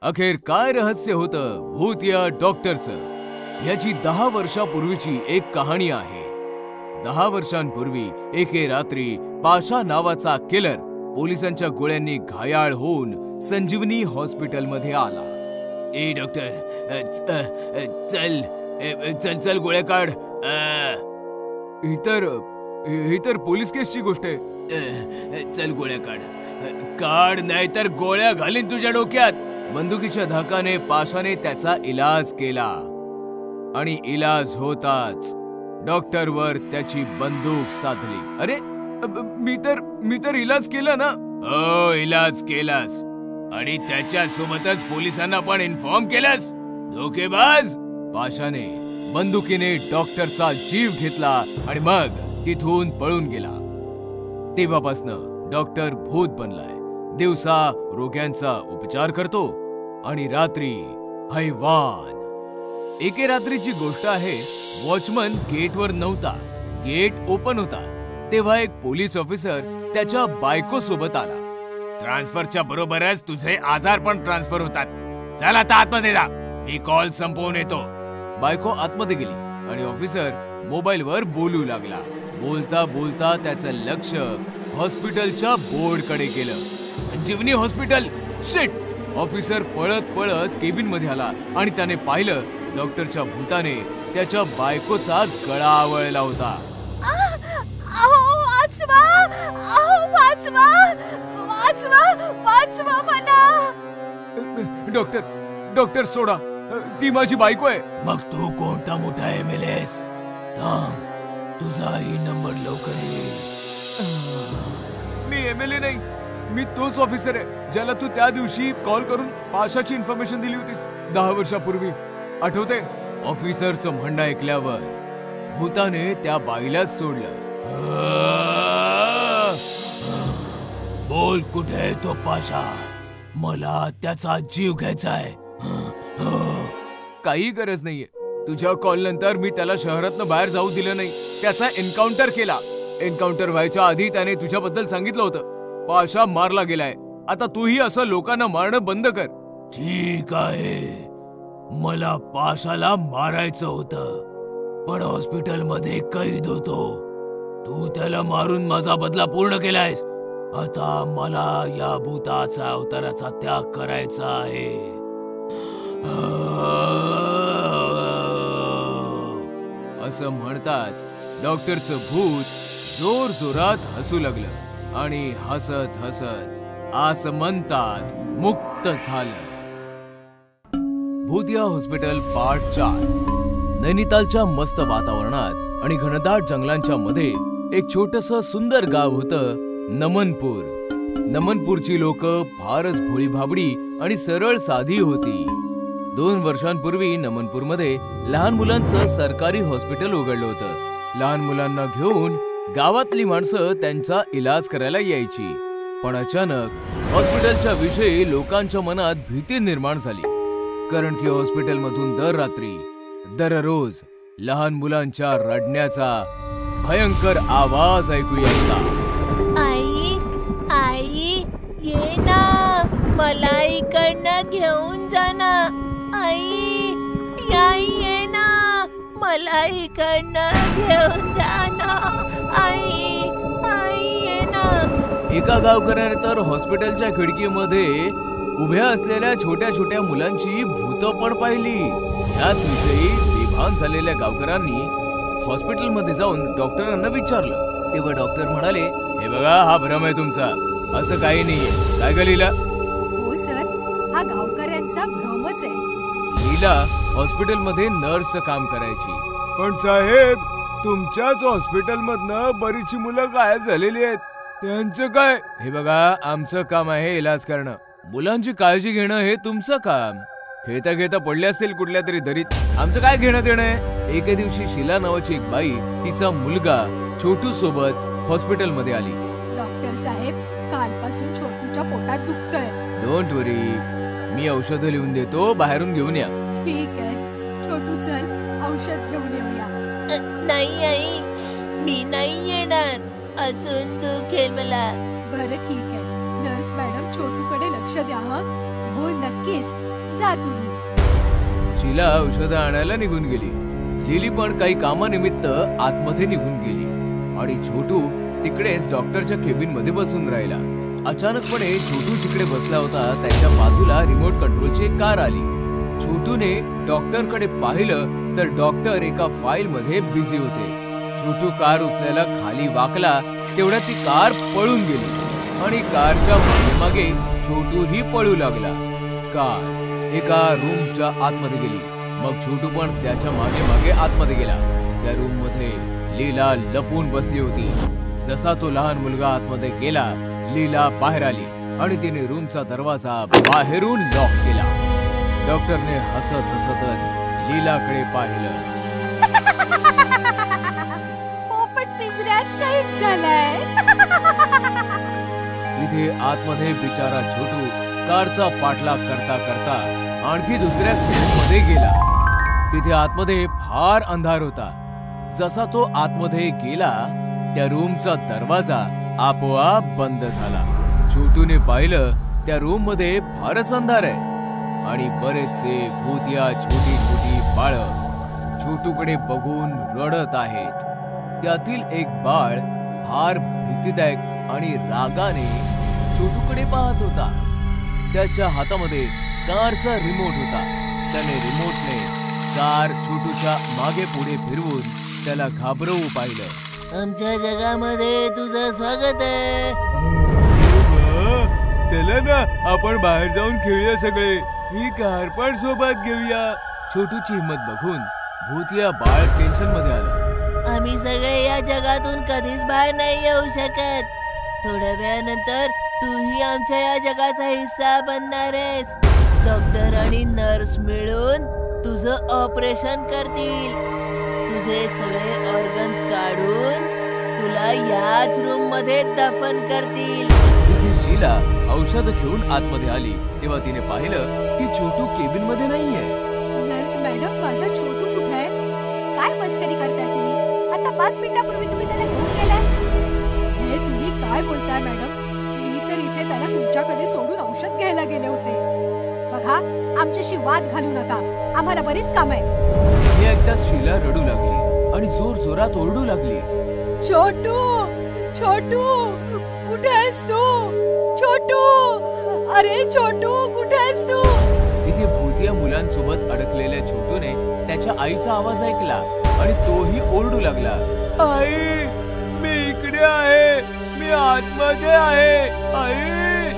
S4: अखेर काय रहस्य होतं भूतिया डॉक्टरचं, याची 10 वर्षापूर्वीची एक कहाणी आहे. 10 वर्षांपूर्वी एके रात्री पाशा नावाचा किलर पोलिसांच्या गोळ्यांनी घायाळ होऊन संजीवनी हॉस्पिटलमध्ये आला. ए डॉक्टर, चल गोळ्या काढ. इतर
S2: ही तर पोलीस केसची गोष्ट आहे.
S4: चल गोळ्या काढ. काढ नाही तर गोळ्या घालीन तुझ्या डोक्यात.
S2: बंदुकीच्या धाकाने पाशाने त्याचा इलाज केला आणि इलाज होताच डॉक्टरवर त्याची बंदूक साधली. अरे मी तर इलाज केला ना.
S4: हो, इलाज केलास आणि त्याच्या सोबतच पोलिसांना पण इन्फॉर्म केलास. धोकेबाज.
S2: पाशाने बंदुकीने डॉक्टरचा जीव घेतला आणि मग तिथून पळून गेला. तेव्हापासनं डॉक्टर भूत बनलाय. दिवसा रोग्यांचा उपचार करतो आणि रात्री हैवान. एके रात्रीची गोष्ट आहे. वॉचमन गेटवर नव्हता. गेट ओपन होता. तेव्हा एक पोलीस ऑफिसर त्याच्या बायको सोबत आला.
S4: ट्रान्सफरच्या बरोबरच तुझे आजार पण ट्रान्सफर होतात. चल आता आतमध्ये जा, मी कॉल संपवून येतो.
S2: बायको आतमध्ये गेली आणि ऑफिसर मोबाईलवर बोलू लागला. बोलता बोलता त्याचं लक्ष हॉस्पिटलच्या बोर्डकडे गेलं. संजीवनी हॉस्पिटल. शिट. ऑफिसर पळत पळत केबिन मध्ये आला आणि त्याने पाहिलं डॉक्टरच्या भूताने त्याच्या बायकोचा गळा आवळला होता. डॉक्टर सोडा, ती माझी बायको आहे.
S4: मग तू कोणता मोठा MLS? थांब, तुझाही नंबर लवकर येईल.
S2: मी MLA नाही, मी तोच ऑफिसर आहे ज्याला तू त्या दिवशी कॉल करून पाशाची इन्फॉर्मेशन दिली होतीस 10 वर्षापूर्वी. आठवते? ऑफिसरचं म्हणणं ऐकल्यावर भूताने त्या बाईलाच सोडलं.
S4: बोल, कुठे आहे तो पाशा? मला त्याचा जीव घ्यायचाय.
S2: काही गरज नाहीये. तुझ्या कॉल नंतर मी त्याला शहरातनं बाहेर जाऊ दिलं नाही. त्याचा एन्काउंटर केला. एन्काउंटर व्हायच्या आधी त्याने तुझ्याबद्दल सांगितलं होतं. पाशा मारला गेलाय. आता तूही असं लोकांना मारणं बंद कर.
S4: ठीक आहे, मला पाशाला मारायचं होतं, पण हॉस्पिटलमध्ये कैद होतो. तू त्याला मारून माझा बदला पूर्ण केलायस. आता मला या भूताचा अवताराचा त्याग करायचा आहे.
S2: असं म्हणताच डॉक्टरचं भूत जोर जोरात हसू लागलं आणि हसत हसत आसमंतात मुक्त झालं. भूतिया हॉस्पिटल पार्ट 4. नैनितालच्या मस्त वातावरणात आणि घनदाट जंगलांच्या मध्ये एक छोटंसं सुंदर गाव होतं, नमनपूर. नमनपूरची लोक फारच भोळी भाबडी आणि सरळ साधी होती. 2 वर्षांपूर्वी नमनपूरमध्ये लहान मुलांचं सरकारी हॉस्पिटल उघडलं होतं. लहान मुलांना घेऊन गावातली माणसं त्यांचा इलाज करायला यायची. पण अचानक हॉस्पिटलच्या विषयी लोकांच्या मनात भीती निर्माण झाली. कारण की हॉस्पिटलमधून दर रात्री दररोज लहान मुलांच्या रडण्याचा भयंकर आवाज ऐकू यायचा.
S7: आई, आई, ये ना, मला इकडनं घेऊन जा ना. आई, ये ना, मला इकडनं घेऊन जा ना. आई, ये ना.
S2: एका गावकऱ्याने तर हॉस्पिटलच्या खिडकीमध्ये उभ्या असलेल्या छोट्या छोट्या मुलांची भूतं पण पाहिली. याच विषयी बेभान झालेल्या गावकऱ्यांनी हॉस्पिटलमध्ये जाऊन डॉक्टरांना विचारलं. तेव्हा डॉक्टर म्हणाले, हे बघा, हा भ्रम आहे तुमचा, असं काही नाहीये. काय ग लीला?
S5: हो सर, हा गावकऱ्यांचा भ्रमच आहे.
S2: लीला हॉस्पिटलमध्ये नर्सचं काम करायची. पण साहेब, तुमच्याच हॉस्पिटलमधनं बरीचशी मुलं गायब झालेली आहेत. त्यांचं काय? हे बघा, आमचं काम आहे इलाज करणं. मुलांची काळजी घेणं हे तुमचं काम. खेळता खेळता पडले असेल कुठल्या तरी दरीत, आमचं काय घेणं देणं आहे? एके दिवशी शीला नावाची एक बाई तिचा मुलगा छोटू सोबत हॉस्पिटलमध्ये आली.
S5: डॉक्टर साहेब, कालपासून छोटूच्या पोटात दुखतंय.
S2: डोंट वरी, मी औषधं लिहून देतो, बाहेरून घेऊन या.
S5: ठीक आहे छोटू, चल औषध घेऊन येऊया.
S7: नाही आई, मी नाही येणार. अजून दुखेल मला.
S5: बरं ठीक आहे, नर्स मॅडम छोटूकडे लक्ष द्या. हो नक्कीच, जा तुम्ही.
S2: शीला औषधं आणायला निघून गेली. लिली पण काही कामानिमित्त आतमध्ये निघून गेली आणि छोटू तिकडेच डॉक्टरच्या केबिन मध्ये बसून राहिला. अचानकपणे छोटू जिकडे बसला होता त्याच्या बाजूला रिमोट कंट्रोलची एक कार आली. छोटूने डॉक्टरकडे पाहिलं तर डॉक्टर एका फाईल मध्ये बिझी होते.
S4: छोटू कार उचलायला खाली वाकला तेवढ्यात ती कार पळून गेली आणि कारच्या मागे छोटूही पळू लागला. कार एका रूमच्या आतमध्ये गेली. मग छोटू पण त्याच्या मागे मागे आतमध्ये गेला. त्या रूम मध्ये लीला लपून बसली होती. जसा तो लहान मुलगा आतमध्ये गेला, लीला बाहेर आली आणि तिने रूमचा दरवाजा बाहेरून लॉक केला. डॉक्टरने हसत हसतच लीलाकडे पाहिलं.
S3: पोपट पिंजऱ्यात काहीच झालंय.
S4: इथे आतमध्ये बिचारा छोटू कारचा पाठलाग करता करता आणखी दुसऱ्या खोलीमध्ये गेला. तिथे आतमध्ये फार अंधार होता. जसा तो आतमध्ये गेला, त्या रूमचा दरवाजा आपोआप बंद झाला. छोटूने पाहिलं त्या रूम मध्ये फारच अंधार आहे आणि बरेचसे भूतिया छोटी छोटी बाळं छोटूकडे बघून रडत आहेत. त्यातील एक बाळ फार भीतीदायक आणि रागाने छोटूकडे पाहत होता. त्याच्या हातामध्ये कारचा रिमोट होता. त्याने रिमोटने कार छोटूच्या मागे पुढे फिरवून त्याला घाबरवू पाहिलं.
S7: आमच्या जगामध्ये तुझं स्वागत आहे.
S2: चला ना, आपण बाहेर जाऊन खेळूया सगळे. ही कार पण सोबत घेऊया.
S4: छोटूची हिंमत बघून भूतिया बाळ टेन्शन मध्ये आलं.
S7: आम्ही सगळे या जगातून कधीच बाहेर नाही येऊ शकत. थोड्या वेळानंतर तूही आमच्या या जगाचा हिस्सा बनणार आहेस. डॉक्टर आणि नर्स मिळून तुझं ऑपरेशन करतील. तुझे सगळे ऑर्गन्स काढून तुला याच रूम मध्ये दफन करतील.
S4: तिथे शीला औषध घेऊन आतमध्ये आली तेव्हा तिने पाहिलं की छोटू केबिन मध्ये नाहीये.
S5: नर्स मॅडम, माझा छोटू कुठे आहे? काय मस्करी करताय तुम्ही? आता 5 मिनिटापूर्वी तुम्ही त्याला घेऊन गेलाय. हे तुम्ही काय बोलताय मॅडम? मी तर इथे त्याला तुमच्याकडे सोडून औषध घ्यायला गेले होते. बघा, आमच्याशी वाद घालू नका. आम्हाला बरीच काम आहे.
S4: हे एकदा शीला रडू लागली आणि जोर जोरात ओरडू लागली.
S5: छोटू, छोटू, कुठे आहेस तू? छोटू, अरे छोटू, कुठे आहेस तू?
S4: इथे भूतिया मुलांसोबत अडकलेल्या छोटूने त्याच्या आईचा आवाज ऐकला आणि तोही ओरडू लागला.
S2: आई, मी इकडे आहे. मी आतमध्ये आहे. आई,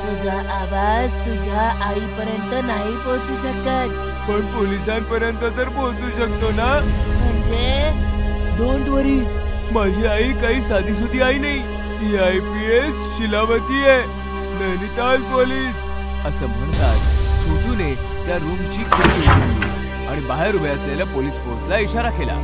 S7: तुझा आवाज तुझ्या आईपर्यंत नाही पोहोचू शकत.
S2: पण पोलिसांपर्यंत तर पोहोचू शकतो ना?
S7: म्हणजे
S2: डोंट वरी, माझी आई काही साधीसुधी आई नाही. ती IPS शिलावती आहे, नैनिताल पोलीस.
S4: असं म्हणतात छोटूने त्या रूमची खिडकी उघडली आणि बाहेर उभे असलेल्या पोलीस फोर्सला इशारा केला.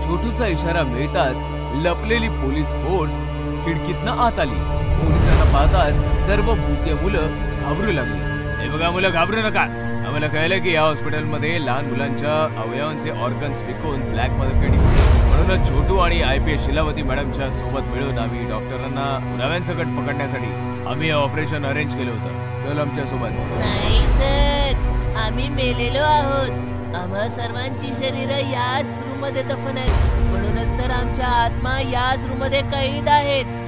S4: छोटूचा इशारा मिळताच लपलेली पोलीस फोर्स खिडकीतनं आत आली. पोलिसांना पाहताच सर्व भूतिया मुलं घाबरू लागली.
S2: हे बघा मुलं, घाबरू नका. आम्हाला कळलं की या हॉस्पिटलमध्ये लहान मुलांच्या अवयवांचे ऑर्गन्स विकून ब्लॅक मार्केटिंग होते. म्हणूनच छोटू आणि IPS शिलावती मॅडमच्या सोबत मिळून आम्ही डॉक्टरांना पुराव्यांसकट पकडण्यासाठी आम्ही ऑपरेशन अरेंज केलं होतं. चल आमच्या सोबत.
S7: नाही सर, आम्ही मेलेलो आहोत. आम्हा सर्वांची शरीरं याच रूम मध्ये दफन आहेत. म्हणूनच तर आमच्या आत्मा याच रूम मध्ये कैद आहेत.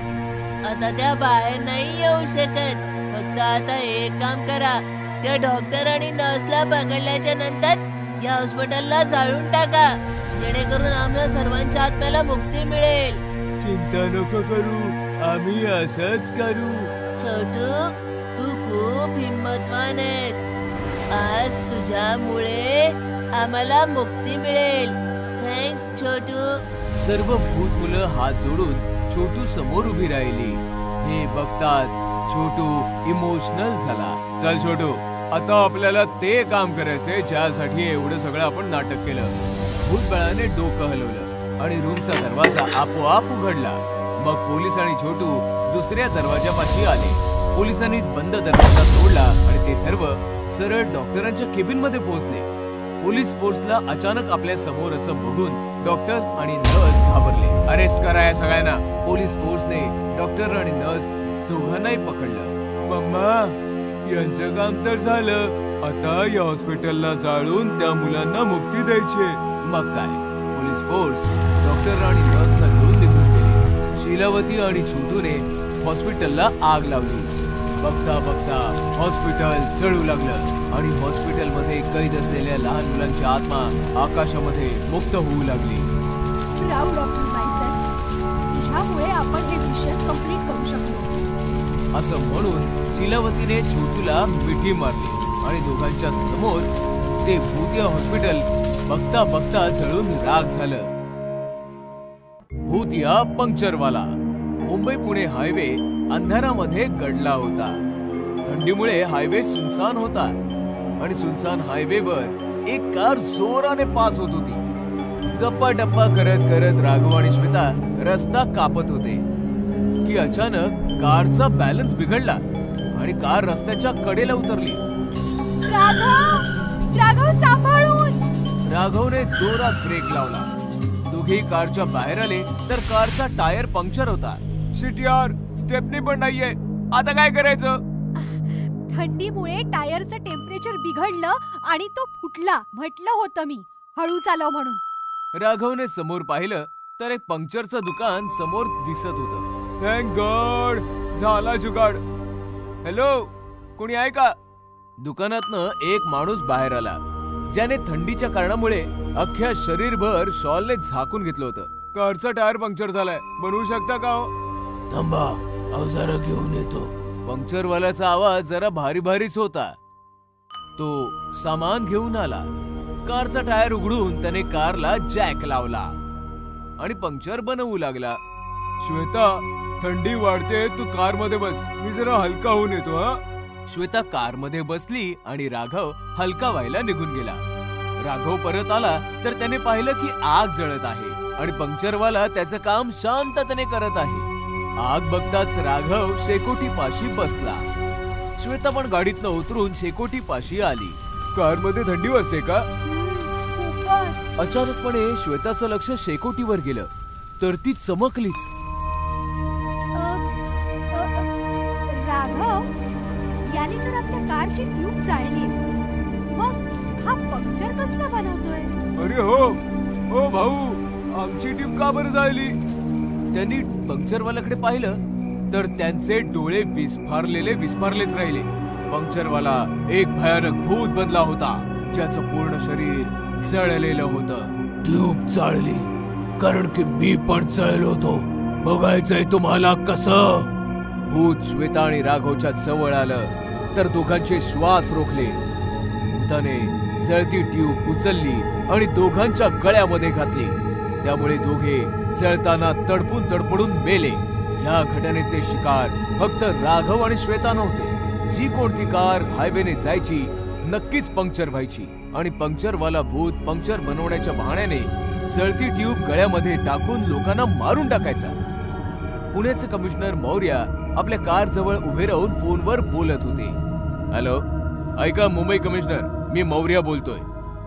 S7: आता त्या बाहेर नाही येऊ शकत. फक्त आता एक काम करा, त्या डॉक्टर आणि नर्सला पकडल्याच्या नंतर या हॉस्पिटलला जाळून टाका, जेणेकरून आम्हाला सर्वांच्या आत्म्याला मुक्ती मिळेल.
S2: चिंता नको करू, आम्ही असंच करू.
S7: छोटू, तू खूप हिम्मतवान आहेस. आज तुझ्यामुळे आम्हाला मुक्ती मिळेल. थँक्स छोटू.
S4: सर्व भूत मुलं हात जोडून छोटू समोर उभी राहिली. हे बघताच छोटू इमोशनल झाला.
S2: चल छोटू, आता आपल्याला ते काम करायचंय ज्यासाठी एवढं सगळं आपण नाटक केलं.
S4: भूतबळाने डोकं हलवलं आणि रूमचा दरवाजा आपोआप उघडला. मग पोलीस आणि छोटू दुसऱ्या दरवाजापाशी आले. पोलिसांनी बंद दरवाजा तोडला आणि ते सर्व सरळ डॉक्टरांच्या केबिन मध्ये पोहोचले. पोलीस फोर्सला अचानक आपल्या समोर असं बघून डॉक्टर्स आणि नर्स घाबरले.
S2: अरेस्ट करा या सगळ्यांना.
S4: पोलीस फोर्सने डॉक्टर आणि नर्स दोघांनाही पकडलं.
S2: मम्मा, यांचं काम तर झालं. आता या हॉस्पिटलला जाळून त्या मुलांना मुक्ती द्यायची.
S4: मग काय, पोलीस फोर्स डॉक्टर आणि नर्सला घेऊन निघून गेले. शीलावती आणि छोटूने हॉस्पिटलला आग लावली. बघता बघता हॉस्पिटल जळू लागलं आणि हॉस्पिटलमध्ये कैद असलेल्या लहान मुलांची आत्मा आकाशामध्ये मुक्त होऊ लागली.
S5: Proud of you my son. तुझ्यामुळे आपण हे मिशन कंप्लीट करू शकलो.
S4: असं म्हणून शीलावतीने छोटूला मिठी मारली आणि दोघांच्या समोर ते भूतिया हॉस्पिटल बघता बघता जळून राख झालं. भूतिया पंक्चरवाला. मुंबई पुणे हायवे अंधारामध्ये गडला होता. थंडीमुळे हायवे सुनसान होता आणि सुनसान हायवेवर एक कार जोराने पास होत होती. गप्पा टप्पा करत करत राघव आणि श्वेता रस्ता कापत होते की अचानक कारचा बॅलन्स बिघडला आणि कार रस्त्याच्या कडेला उतरली.
S5: राघव सांभाळून.
S4: राघवने जोरात ब्रेक लावला. दोघे कारच्या बाहेर आले तर कारचा टायर पंक्चर होता. शिट यार, स्टेपनी पण नाहीये, आता काय करायचं?
S5: थंडीमुळे टायरचं टेम्परेचर बिघडलं आणि तो फुटला. म्हटलं होतं मी हळू चालव म्हणून.
S4: राघवने समोर पाहिलं तर एक पंक्चरचं दुकान समोर दिसत होतं. थँक गॉड, झाला जुगाड. हॅलो, कोणी आहे का? दुकानातनं एक माणूस बाहेर आला ज्याने थंडीच्या कारणामुळे अख्ख्या शरीरभर शॉलने झाकून घेतलं होतं. कारचा टायर पंक्चर झालाय, बनवू शकता का हो?
S6: थांबा, अवजार घेऊन येतो.
S4: पंक्चरवाल्याचा आवाज जरा भारी भारीच होता. तो सामान घेऊन आला. कारचा टायर उघडून त्याने कारला जॅक लावला आणि पंक्चर बनवू लागला. श्वेता, थंडी वाढते, तू कार मध्ये बस, मी जरा हलका होऊन येतो. हा. श्वेता कार मध्ये बसली आणि राघव हलका व्हायला निघून गेला. राघव परत आला तर त्याने पाहिलं की आग जळत आहे आणि पंक्चरवाला त्याचं काम शांततेने करत आहे. आग बघताच राघव शेकोटी पाशी बसला. श्वेता पण गाडीतनं उतरून शेकोटी पाशी आली. कार मध्ये थंडी वाजते का? अचानकपणे श्वेताचं लक्ष शेकोटीवर गेलं तर ती चमकलीच.
S5: राघव, याने तर आपल्या कारची ट्यूब जाळली. मग हा पंक्चर कसला बनवतोय?
S4: अरे हो भाऊ, आमची ट्यूब का बरं जाळली? त्यांनी पंक्चरवाल्याकडे पाहिलं तर त्यांचे डोळे विस्फारलेच राहिले. पंक्चरवाला एक भयानक भूत बनला होता ज्याचं पूर्ण शरीर जळलेलं होतं.
S6: ट्यूब जाळली कारण की मी पण जळलो होतो. बघायचंय तुम्हाला कसं?
S4: भूत श्वेता आणि राघवच्या जवळ आलं तर दोघांचे श्वास रोखले. भूताने जळती ट्यूब उचलली आणि दोघांच्या गळ्यामध्ये घातली. त्यामुळे दोघे जळताना तडफडून मेले. या घटनेचे शिकार फक्त राघव आणि श्वेता नव्हते. जी कोणती कार हायवेने जायची नक्कीच पंक्चर व्हायची आणि पंक्चरवाला भूत पंक्चर बनवण्याच्या बहाण्याने जळती ट्यूब गळ्यामध्ये टाकून लोकांना मारून टाकायचा. पुण्याचे कमिशनर मौर्य आपल्या कार जवळ उभे राहून फोनवर बोलत होते. हॅलो, ऐका मुंबई कमिशनर, मी मौर्य बोलतोय.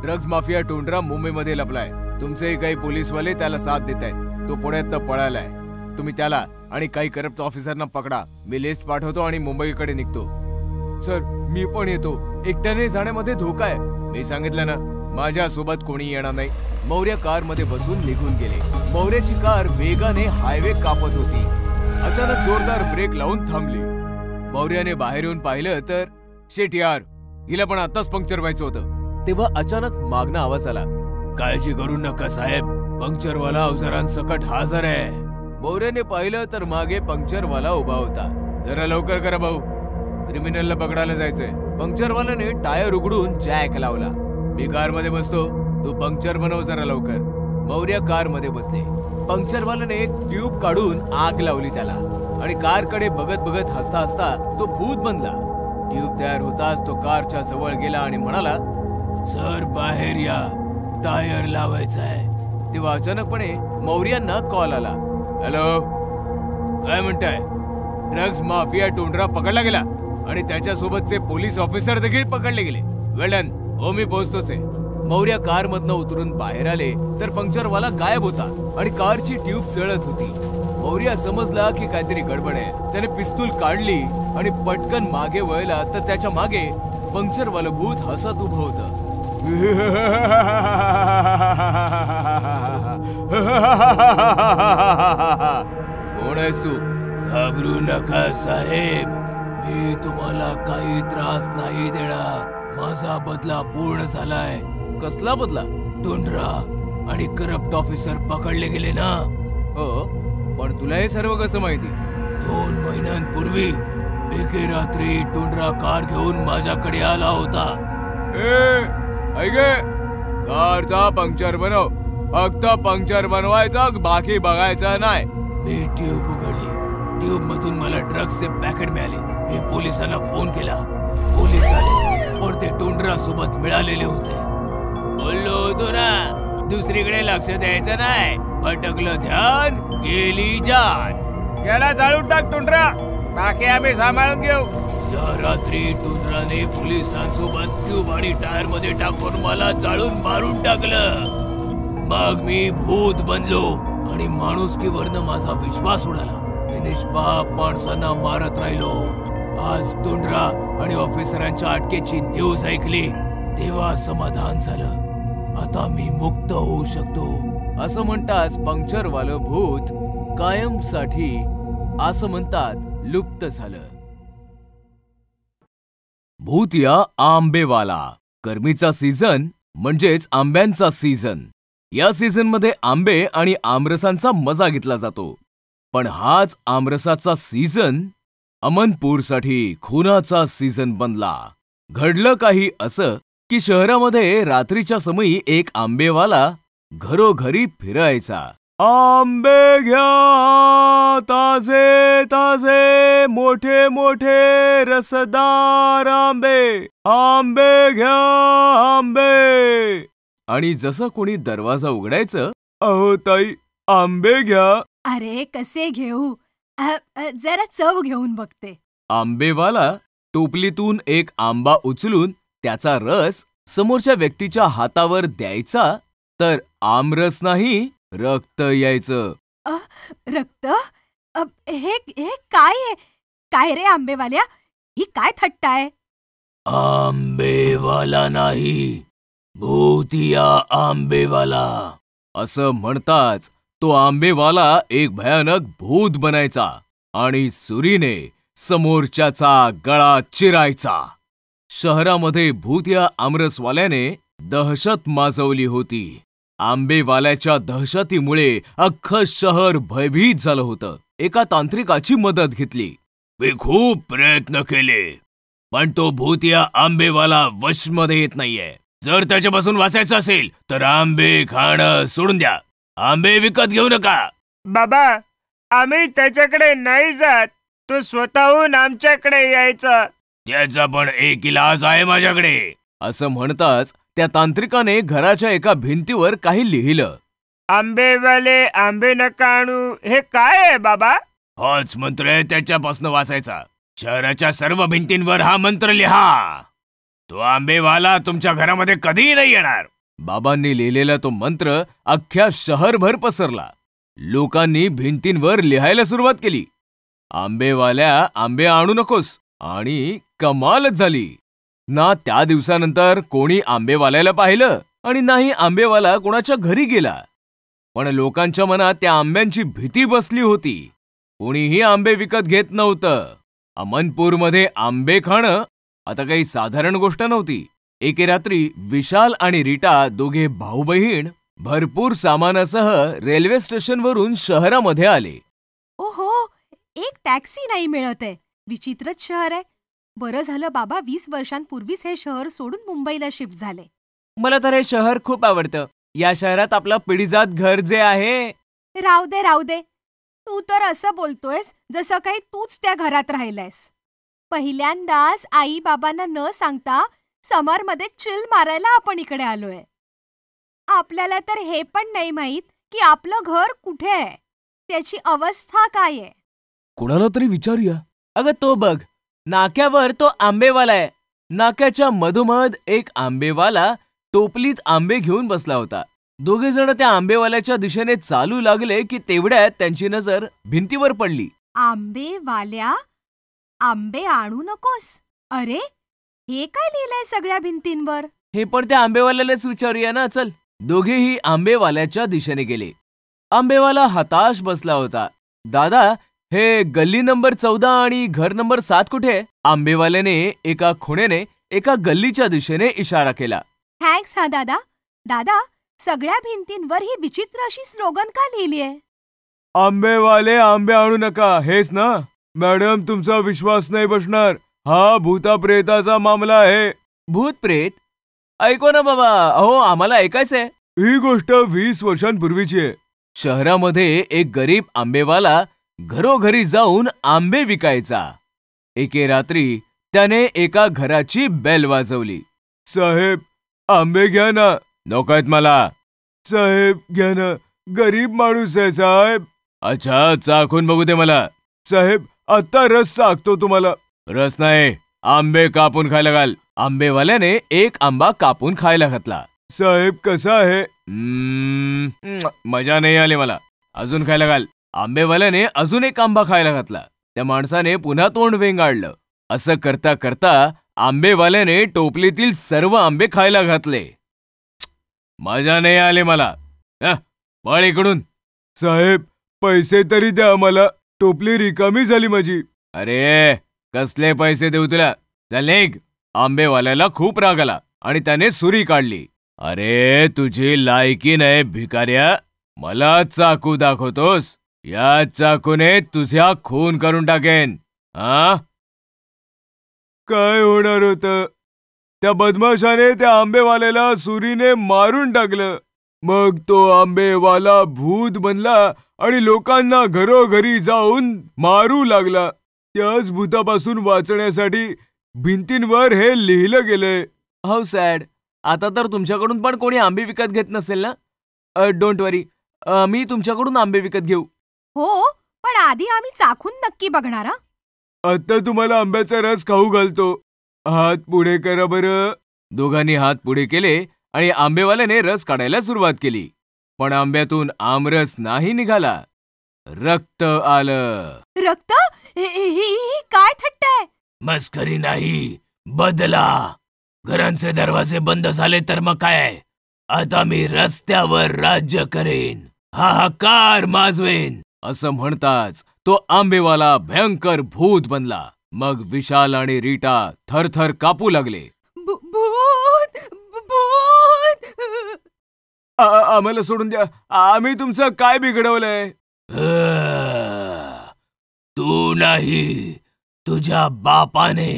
S4: ड्रग्ज माफिया टोंडरा मुंबईमध्ये लपलाय. तुमचे काही पोलीसवाले त्याला साथ देत आहेत. तो पुण्यातनं पळालाय. तुम्ही त्याला आणि काही करप्ट ऑफिसरना पकडा. मी लिस्ट पाठवतो आणि मुंबईकडे निघतो. सर, मी पण येतो. एकट्याने जाण्यामध्ये धोका आहे. मी सांगितलं ना, माझ्या सोबत कोणी येणार नाही. मौर्य कार मध्ये बसून निघून गेले. मौर्याची कार वेगाने हायवे कापत होती. अचानक जोरदार ब्रेक लावून थांबली. मौर्याने बाहेर येऊन पाहिलं तर शेट यार, हिला पण आताच पंक्चर व्हायचं होतं. तेव्हा अचानक मागणं आवाज आला.
S6: काळजी करू नका साहेब, पंक्चरवाला अवजारांसकट हजर आहे.
S4: मौर्याने पाहिलं तर मागे पंक्चरवाला उभा होता. जरा लवकर करा भाऊ, क्रिमिनलला पकडायला जायचंय. पंक्चरवाल्याने टायर उघडून जॅक लावला. मी कार मध्ये बसतो, तू पंक्चर बनव जरा लवकर. मौर्य कार मध्ये बसले. पंक्चरवाल्याने एक ट्यूब काढून आग लावली त्याला आणि कारकडे बघत बघत हसता हसता तो भूत बनला. ट्यूब तयार होताच तो कारच्या जवळ गेला आणि म्हणाला,
S6: सर बाहेर या, टायर लावायचा आहे.
S4: तेव्हा अचानकपणे मौर्यांना कॉल आला. हॅलो, काय म्हणताय? ड्रग्ज माफिया टोंडरा पकडला गेला आणि त्याच्यासोबतचे पोलीस ऑफिसर देखील पकडले गेले. वेल डन. हो, मी पोहोचतोच आहे. मौर्य कार मधनं उतरून बाहेर आले तर पंक्चरवाला गायब होता आणि कारची ट्यूब जळत होती. मौर्य समजला की काहीतरी गडबड आहे. त्याने पिस्तूल काढली आणि पटकन मागे वळला तर त्याच्या मागे पंक्चरवाला भूत हसत उभं होतं.
S6: कोण आहेस तू? घाबरू नका साहेब, मी तुम्हाला काही त्रास नाही देणार. माझा बदला पूर्ण झालाय.
S4: कसला बदला?
S6: टोंडरा, आणि करप्ट ऑफिसर पकडले गेले ना.
S2: हो, पण तुला हे सर्व कसं माहिती?
S6: 2 महिन्यांपूर्वी एके रात्री टुंड्रा कार घेऊन माझ्याकडे आला होता.
S2: ऐक, कारचा पंक्चर बनव. फक्त पंक्चर बनवायचा, बाकी बघायचं नाही.
S6: मी ट्यूब उघडली. ट्यूब मधून मला ड्रग्सचे पॅकेट मिळाले. मी पोलिसांना फोन केला. पोलीस आले, पण ते टुंड्रा सोबत मिळालेले होते.
S2: बोललो होतो ना, दुसरीकडे लक्ष द्यायचं नाही. भटकलं ध्यान, गेली जान. याला चालून टाक टुंड्रा, बाकी आम्ही सांभाळून घेऊ.
S6: या रात्री टुंड्राने पोलिसांसोबत ट्यूब आणि टायर मध्ये टाकून मला जाळून मारून टाकलं. मग मी भूत बनलो आणि माणुसकीवरनं माझा विश्वास उडाला. मी निष्पाप माणसांना मारत राहिलो. आज टुंड्रा आणि ऑफिसरांच्या अटकेची न्यूज ऐकली तेव्हा समाधान झालं. आता मी मुक्त होऊ शकतो.
S2: असं म्हणताच पंक्चरवालं भूत कायमसाठी असं म्हणतात लुप्त झालं. भूत या आंबेवाला. गरमीचा सीझन म्हणजेच आंब्यांचा सीझन. या सीझन मध्ये आंबे आणि आमरसांचा मजा घेतला जातो. पण हाच आमरसाचा सीझन अमनपूरसाठी खुनाचा सीझन बनला. घडलं काही असं की शहरामध्ये रात्रीच्या समयी एक आंबेवाला घरोघरी फिरायचा. आंबे घ्या ताजे ताजे, मोठे मोठे रसदार आंबे, आंबे घ्या आंबे. आणि जसं कोणी दरवाजा उघडायचं, अहो ताई आंबे घ्या.
S5: अरे कसे घेऊ, जरा चव घेऊन बघते.
S2: आंबेवाला टोपलीतून एक आंबा उचलून त्याचा रस समोरच्या व्यक्तीच्या हातावर द्यायचा, तर आमरस नाही रक्त यायचं.
S5: रक्त? हे काय आहे? काय रे आंबेवाल्या, ही काय थट्टा आहे?
S6: आंबेवाला नाही, भूतिया आंबेवाला.
S2: असं म्हणताच तो आंबेवाला एक भयानक भूत बनायचा आणि सुरीने समोरच्याचा गळा चिरायचा. शहरामध्ये भूतिया आमरसवाल्याने दहशत माजवली होती. आंबेवाल्याच्या दहशतीमुळे अख्खं शहर भयभीत झालं होतं. एका तांत्रिकाची मदत घेतली.
S6: मी खूप प्रयत्न केले, पण तो भूतिया आंबेवाला वशमध्ये येत नाहीये. जर त्याच्यापासून वाचायचं असेल तर आंबे खाणं सोडून द्या. आंबे विकत घेऊ नका.
S8: बाबा, आम्ही त्याच्याकडे नाही जात. तो स्वतःहून आमच्याकडे यायचा.
S6: त्याचा पण एक इलाज आहे माझ्याकडे.
S2: असं म्हणताच त्या तांत्रिकाने घराच्या एका भिंतीवर काही लिहिलं.
S8: आंबेवाले आंबे नका आणू. हे काय आहे बाबा?
S6: हाच मंत्र आहे त्याच्यापासून वाचायचा. शहराच्या सर्व भिंतींवर हा मंत्र लिहा. तो आंबेवाला तुमच्या घरामध्ये कधीही नाही येणार.
S2: बाबांनी लिहिलेला तो मंत्र अख्ख्या शहरभर पसरला. लोकांनी भिंतींवर लिहायला सुरुवात केली, आंबेवाल्या आंबे आणू नकोस. आणि कमालच झाली. ना त्या दिवसानंतर कोणी आंबेवाल्याला पाहिलं आणि नाही आंबेवाला कोणाच्या घरी गेला. पण लोकांच्या मनात त्या आंब्यांची भीती बसली होती. कोणीही आंबे विकत घेत नव्हतं. अमनपूरमध्ये आंबे खाणं आता काही साधारण गोष्ट नव्हती. एके रात्री विशाल आणि रीटा दोघे भाऊ बहीण भरपूर सामानासह रेल्वे स्टेशनवरून शहरामध्ये आले.
S5: ओहो, एक टॅक्सी नाही मिळत आहे. विचित्रच शहर आहे. बरं झालं बाबा 20 वर्षांपूर्वीच हे शहर सोडून मुंबईला शिफ्ट झाले.
S2: मला तर हे शहर खूप आवडतं. या शहरात आपलं पिढीजात घर जे आहे.
S5: राहू दे राहू दे. तू तर असं बोलतोयस जसं काही तूच त्या घरात राहिलायस. पहिल्यांदाच आई बाबांना न सांगता समरमध्ये चिल मारायला आपण इकडे आलोय. आपल्याला तर हे पण नाही माहित की आपलं घर कुठे आहे, त्याची अवस्था काय आहे.
S2: कोणाला तरी विचारूया. अगं तो बघ, नाक्यावर तो आंबेवाला आहे. नाक्याच्या मधोमध एक आंबेवाला टोपलीत आंबे घेऊन बसला होता. दोघे जण त्या आंबेवाल्याच्या दिशेने चालू लागले की तेवढ्यात त्यांची नजर भिंतीवर पडली.
S5: आंबेवाल्या, आंबे आणू नकोस. अरे, हे काय लिहिलंय सगळ्या भिंतींवर?
S2: हे पण त्या आंबेवाल्यालाच विचारूया ना. चल. दोघेही आंबेवाल्याच्या दिशेने गेले. आंबेवाला हताश बसला होता. दादा, हे गल्ली नंबर 14 आणि घर नंबर 7 कुठे? आंबेवाल्याने एका खुणेने एका गल्लीच्या दिशेने इशारा केला.
S5: थँक्स हा दादा. दादा,
S3: सगळ्या भिंतींवर ही विचित्र अशी स्लोगन का लिहिली आहे?
S2: आंबेवाले आंबे आणू नका, हेच ना? मॅडम, तुमचा विश्वास नाही बसणार. हा भूताप्रेताचा मामला आहे.
S4: भूत प्रेत? ऐको ना बाबा, अहो आम्हाला ऐकायचंय.
S2: ही गोष्ट 20 वर्षांपूर्वीची आहे.
S4: शहरामध्ये एक गरीब आंबेवाला घरोघरी जाऊन आंबे विकायचा. एके रात्री त्याने एका घराची बेल वाजवली.
S2: साहेब, आंबे घ्या ना.
S4: नकोयत मला.
S2: साहेब घ्या ना, गरीब माणूस आहे साहेब.
S4: अच्छा, चाखून बघू दे मला.
S2: साहेब, आता रस सांगतो तुम्हाला.
S4: रस नाही, आंबे कापून खायला घाल. आंबेवाल्याने एक आंबा कापून खायला घातला.
S2: साहेब, कसा आहे?
S4: मजा नाही आली मला. अजून खायला घाल. आंबेवाल्याने अजून एक आंबा खायला घातला. त्या माणसाने पुन्हा तोंड वेंगाळलं. असं करता करता आंबेवाल्याने टोपलीतील सर्व आंबे खायला घातले. मजा नाही आली मला. पळ इकडून.
S2: साहेब, पैसे तरी द्या मला. टोपली रिकामी झाली माझी.
S4: अरे, कसले पैसे देऊ तुला? चल निघ. आंबेवाल्याला खूप राग आला आणि त्याने सुरी काढली. अरे, तुझी लायकी नाही भिकाऱ्या. मला चाकू दाखवतोस? या चाकूने तुझ्या खून करून टाकेन. हा?
S2: काय होणार होतं? त्या बदमाशाने त्या आंबेवाल्याला सुरीने मारून टाकलं. मग तो आंबेवाला भूत बनला आणि लोकांना घरोघरी जाऊन मारू लागला. त्याच भूतापासून वाचण्यासाठी भिंतींवर हे लिहिलं गेलंय.
S4: How sad. आता तर तुमच्याकडून पण कोणी आंबे विकत घेत नसेल ना? डोंट वरी, मी तुमच्याकडून आंबे विकत घेऊ.
S3: हो, पण आधी आम्ही चाखून नक्की बघणार.
S2: आता तुम्हाला आंब्याचा रस खाऊ घालतो. हात पुढे करा बरं.
S4: दोघांनी हात पुढे केले आणि आंबेवाल्याने रस काढायला सुरुवात केली. पण आंब्यातून आमरस नाही निघाला. रक्त आलं.
S3: रक्त? ही काय थट्ट आहे?
S6: मस्करी नाही, बदला. घरांचे दरवाजे बंद झाले तर मग काय? आता मी रस्त्यावर राज्य करेन, हाहाकार माजवेन.
S4: असं म्हणताच तो आंबेवाला भयंकर भूत बनला. मग विशाल आणि रीटा थरथर कापू लागले.
S3: भूत भूत.
S2: आम्हाला सोडून द्या. आम्ही तुमचं काय बिघडवलंय?
S6: तू नाही, तुझ्या बापाने.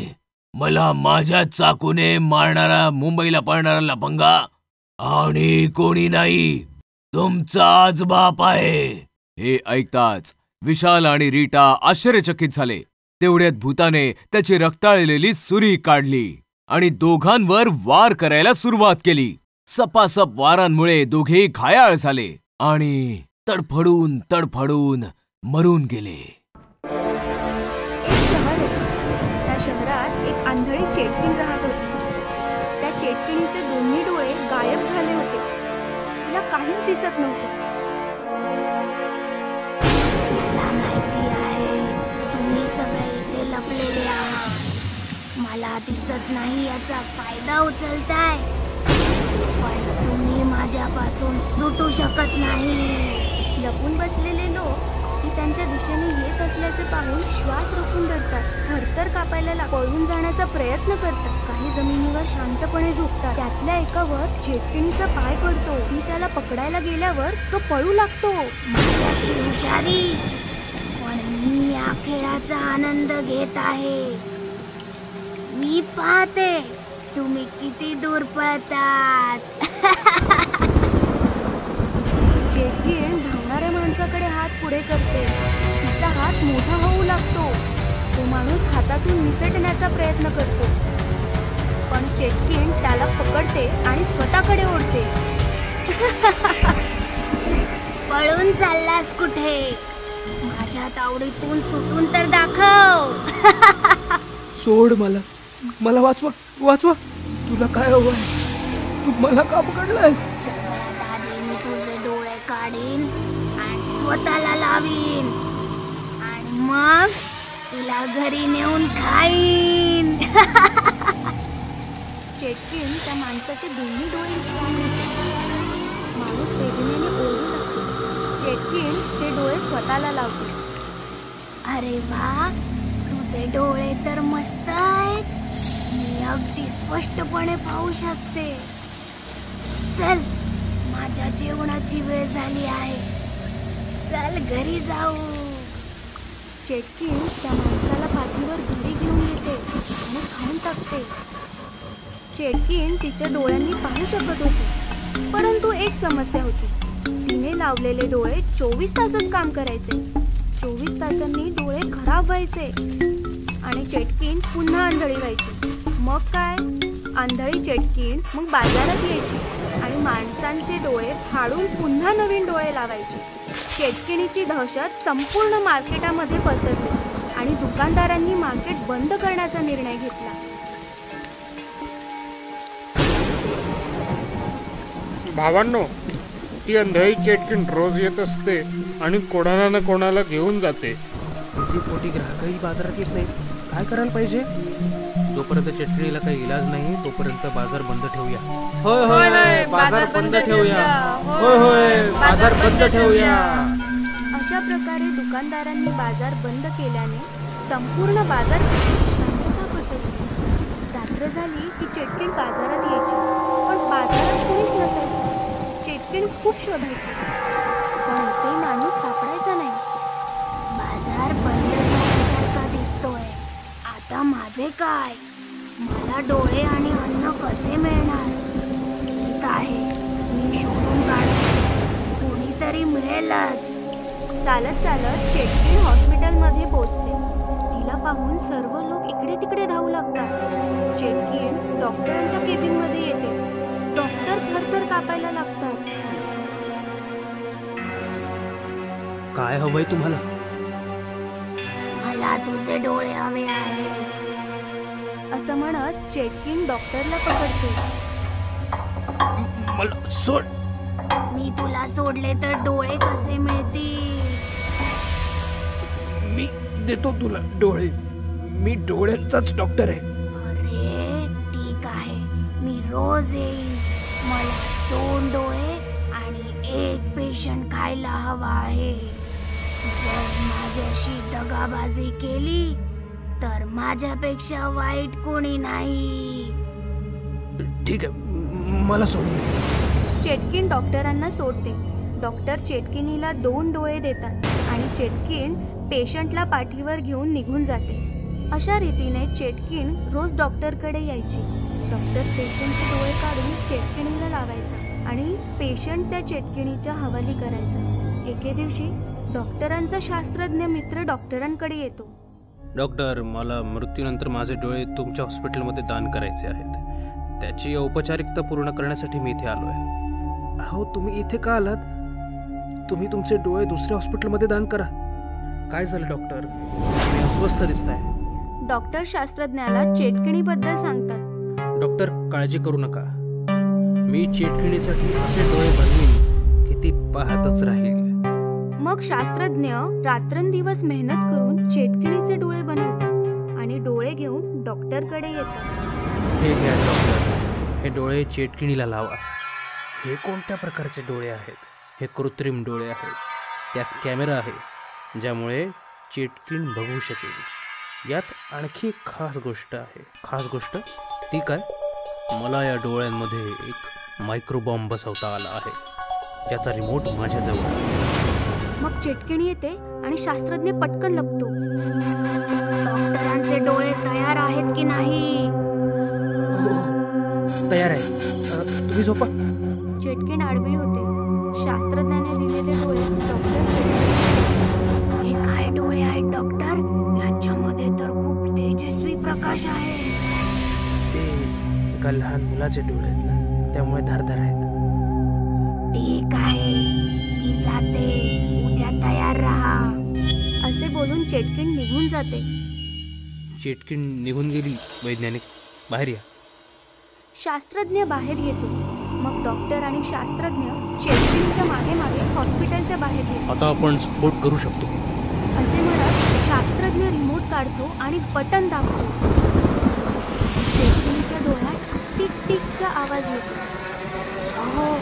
S6: मला माझ्या चाकूने मारणारा मुंबईला पळणारा लफंगा आणि कोणी नाही, तुमचाच बाप आहे.
S4: हे ऐकताच विशाल आणि रीटा आश्चर्यचकित झाले. तेवढ्यात भूताने त्याची रक्ताळलेली सुरी काढली आणि दोघांवर वार करायला सुरुवात केली. सपासप वारांमुळे दोघे घायाळ झाले आणि तडफडून तडफडून मरून गेले.
S3: एक शहर आहे. त्या शहरात एक आंधळी चेटकीण राहत होती. त्या चेटकिणीचे दोन्ही डोळे गायब झाले होते. तिला काहीच दिसत नव्हतं.
S1: मला माहिती आहे तुम्ही सगळे इथे लपलेले आहात. मला दिसत नाही याचा फायदा उचलताय, पण तुम्ही माझ्यापासून सुटू शकत नाही.
S3: लपून बसलेले लोक ती त्यांच्या दिशेने येत असल्याचे पाहून श्वास रोखून धरतात. थरथर कापायला पळून जाण्याचा प्रयत्न करतात. काही जमिनीवर शांतपणे झोपतात. त्यातल्या एकावर चेटकिणीचा पाय पडतो. ती त्याला पकडायला गेल्यावर तो पळू लागतो.
S1: माझ्याशी हुशारी, पण मी या खेळाचा आनंद घेत आहे. मी पाहते तुम्ही किती दूर पळतात.
S3: चेटकीण धावणाऱ्या माणसाकडे हात पुढे करते. तिचा हात मोठा होऊ लागतो. तो माणूस हातातून निसटण्याचा प्रयत्न करतो, पण चेटकीण त्याला पकडते आणि स्वतःकडे ओढते.
S1: पळून चाललास कुठे? माझ्या तावडीतून सुटून तर दाखव.
S9: सोड मला. मला वाचवा, वाचवा. तुला काय हवंय? तू मला का पकडलायस?
S1: सगळ्यात आधी मी तुझे डोळे काढीन आणि स्वतःला लावीन आणि मग तुला घरी नेऊन खाईन.
S3: चेटकीण त्या माणसाचे दोन्ही डोळे उचलून घेते. माणूस वेदनेने ओरडू लागतो. चेटकीण ते डोळे स्वतःला लावते.
S1: अरे वा, तुझे डोळे तर मस्त आहेत. मी अगदी स्पष्टपणे पाहू शकते. चल,
S3: माझ्या जेवणाची वेळ झाली आहे, चल घरी जाऊ. चेटकीण त्या माणसाला पाठीवर घरी घेऊन येते आणि खाऊन टाकते. चेटकीण तिच्या डोळ्यांनी पाहू शकत होती, परंतु एक समस्या होती. तिने लावलेले डोळे 24 तासच काम करायचे. 24 तासांनी डोळे खराब व्हायचे आणि चेटकीण पुन्हा आंधळी व्हायची. मग काय, आंधळी चेटकीण मग बाजारात यायची आणि माणसांचे डोळे फाडून पुन्हा नवीन डोळे लावायची. चेटकिणीची दहशत संपूर्ण मार्केटामध्ये पसरली आणि दुकानदारांनी मार्केट बंद करण्याचा निर्णय घेतला.
S10: भावांनो, ती अंधळी चेटकीण रोज येत असते आणि कोणाला ना कोणाला घेऊन जाते.
S9: किती कोटी ग्राहकही बाजारात येत नाहीत. काय करायला पाहिजे? जोपर्यंत चेटकिणीला काही इलाज नाही तोपर्यंत बाजार बंद ठेवूया. होय होय, बाजार बंद ठेवूया. होय होय, बाजार बंद ठेवूया.
S3: अशा प्रकारे दुकानदारांनी बाजार बंद केल्याने संपूर्ण बाजारपेठेत शांतता पसरली. रात्र झाली की चेटकीण बाजारात यायची, पण बाजारात कोणीच नसायचं. चेटकीण खूप शोधायची, पण एकही माणूस सापडायचा नाही. बाजार बंद झाल्यासारखा दिसतोय. आता माझे काय? मला डोळे आणि अन्न कसे मिळणार? ठीक आहे, मी शोधून काढते, कोणीतरी मिळेलच. चालत चालत चेटकीण हॉस्पिटलमध्ये पोहोचते. तिला पाहून सर्व लोक इकडे तिकडे धावू लागतात. चेटकीण डॉक्टरांच्या केबिनमध्ये येते. डॉक्टर थरथर कापायला लागतात.
S9: काय हवंय तुम्हाला?
S3: मला तुझे डोळे हवे आहेत, असं म्हणत चेटकीण डॉक्टरला पकडते.
S9: मला सोड.
S3: मी तुला सोडले तर डोळे कसे मिळतील?
S9: मी देतो तुला डोळे. मी डोळ्यांचाच डॉक्टर आहे.
S3: अरे ठीक आहे, मी रोज येईन. मला 2 डोळे आणि 1 पेशंट खायला हवा आहे. जर माझ्याशी दगाबाजी केली तर माझ्यापेक्षा वाईट कोणी नाही.
S9: ठीक आहे, मला सोड.
S3: चेटकीण डॉक्टरांना सोडते. डॉक्टर चेटकिणीला 2 डोळे देतात आणि चेटकीण पेशंटला पाठीवर घेऊन निघून जाते. अशा रीतीने चेटकीण रोज डॉक्टरकडे यायची. डॉक्टर पेशंटचे डोळे काढून चेटकिणीला लावायचा आणि पेशंट त्या चेटकिणीच्या हवाली करायचा. एके दिवशी डॉक्टरांचा शास्त्रज्ञ मित्र डॉक्टरांकडे येतो.
S9: डॉक्टर, मला मृत्यूनंतर माझे डोळे तुमच्या हॉस्पिटलमध्ये दान करायचे आहेत. त्याची औपचारिकता पूर्ण करण्यासाठी मी इथे आलोय. हो, तुम्ही इथे का आलात? तुम्ही तुमचे डोळे दुसऱ्या हॉस्पिटलमध्ये दान करा. काय झालं डॉक्टर? तुम्ही अस्वस्थ दिसताय.
S3: डॉक्टर शास्त्रज्ञाला चेटकिणीबद्दल सांगतात.
S9: डॉक्टर, काळजी करू नका. मी चेटकिणीसाठी असे डोळे बनवीन की ती पाहतच राहील.
S3: मग शास्त्रज्ञ रात्रंदिवस मेहनत करून चेटकिणीचे डोळे बनवतात आणि डोळे घेऊन डॉक्टरकडे येतात.
S9: हे घ्या डॉक्टर, हे डोळे चेटकिणीला लावा. हे कोणत्या प्रकारचे डोळे आहेत? हे कृत्रिम डोळे आहेत. त्यात कॅमेरा आहे ज्यामुळे चेटकीण बघू शकेल. यात आणखी खास गोष्ट आहे. खास गोष्ट ती काय? मला या डोळ्यांमध्ये एक मायक्रोबॉम्ब बसवता आला आहे, ज्याचा रिमोट माझ्याजवळ आहे.
S3: मग चेटकिणी येते आणि शास्त्रज्ञ पटकन लपतो. डॉक्टरांचे डोळे तयार आहेत की नाही?
S9: तयार आहे. तुम्ही झोपा.
S3: चेटकीण आडवी होते. शास्त्रज्ञाने दिलेले डोळे डॉक्टर. हे काय डोळे आहेत डॉक्टर? याच्यामध्ये तर खूप तेजस्वी प्रकाश आहे.
S9: ते एका लहान मुलाचे डोळे आहेत ना, त्यामुळे धारदार आहेत.
S3: ठीक आहे, मी जाते. उद्या तयार राहा. असे बोलून चेटकीण निघून जाते.
S9: चेटकीण निघून गेली. वैज्ञानिक, बाहेर या.
S3: शास्त्रज्ञ बाहेर येतो. मग डॉक्टर आणि शास्त्रज्ञ चेटकिणीच्या मागे मागे हॉस्पिटलच्या बाहेर येतो.
S9: आता आपण स्फोट करू शकतो,
S3: असे म्हणत शास्त्रज्ञ रिमोट काढतो आणि बटन दाबतो. चेटकिणीच्या डोळ्यात टिक टिकचा आवाज येतो. अहो,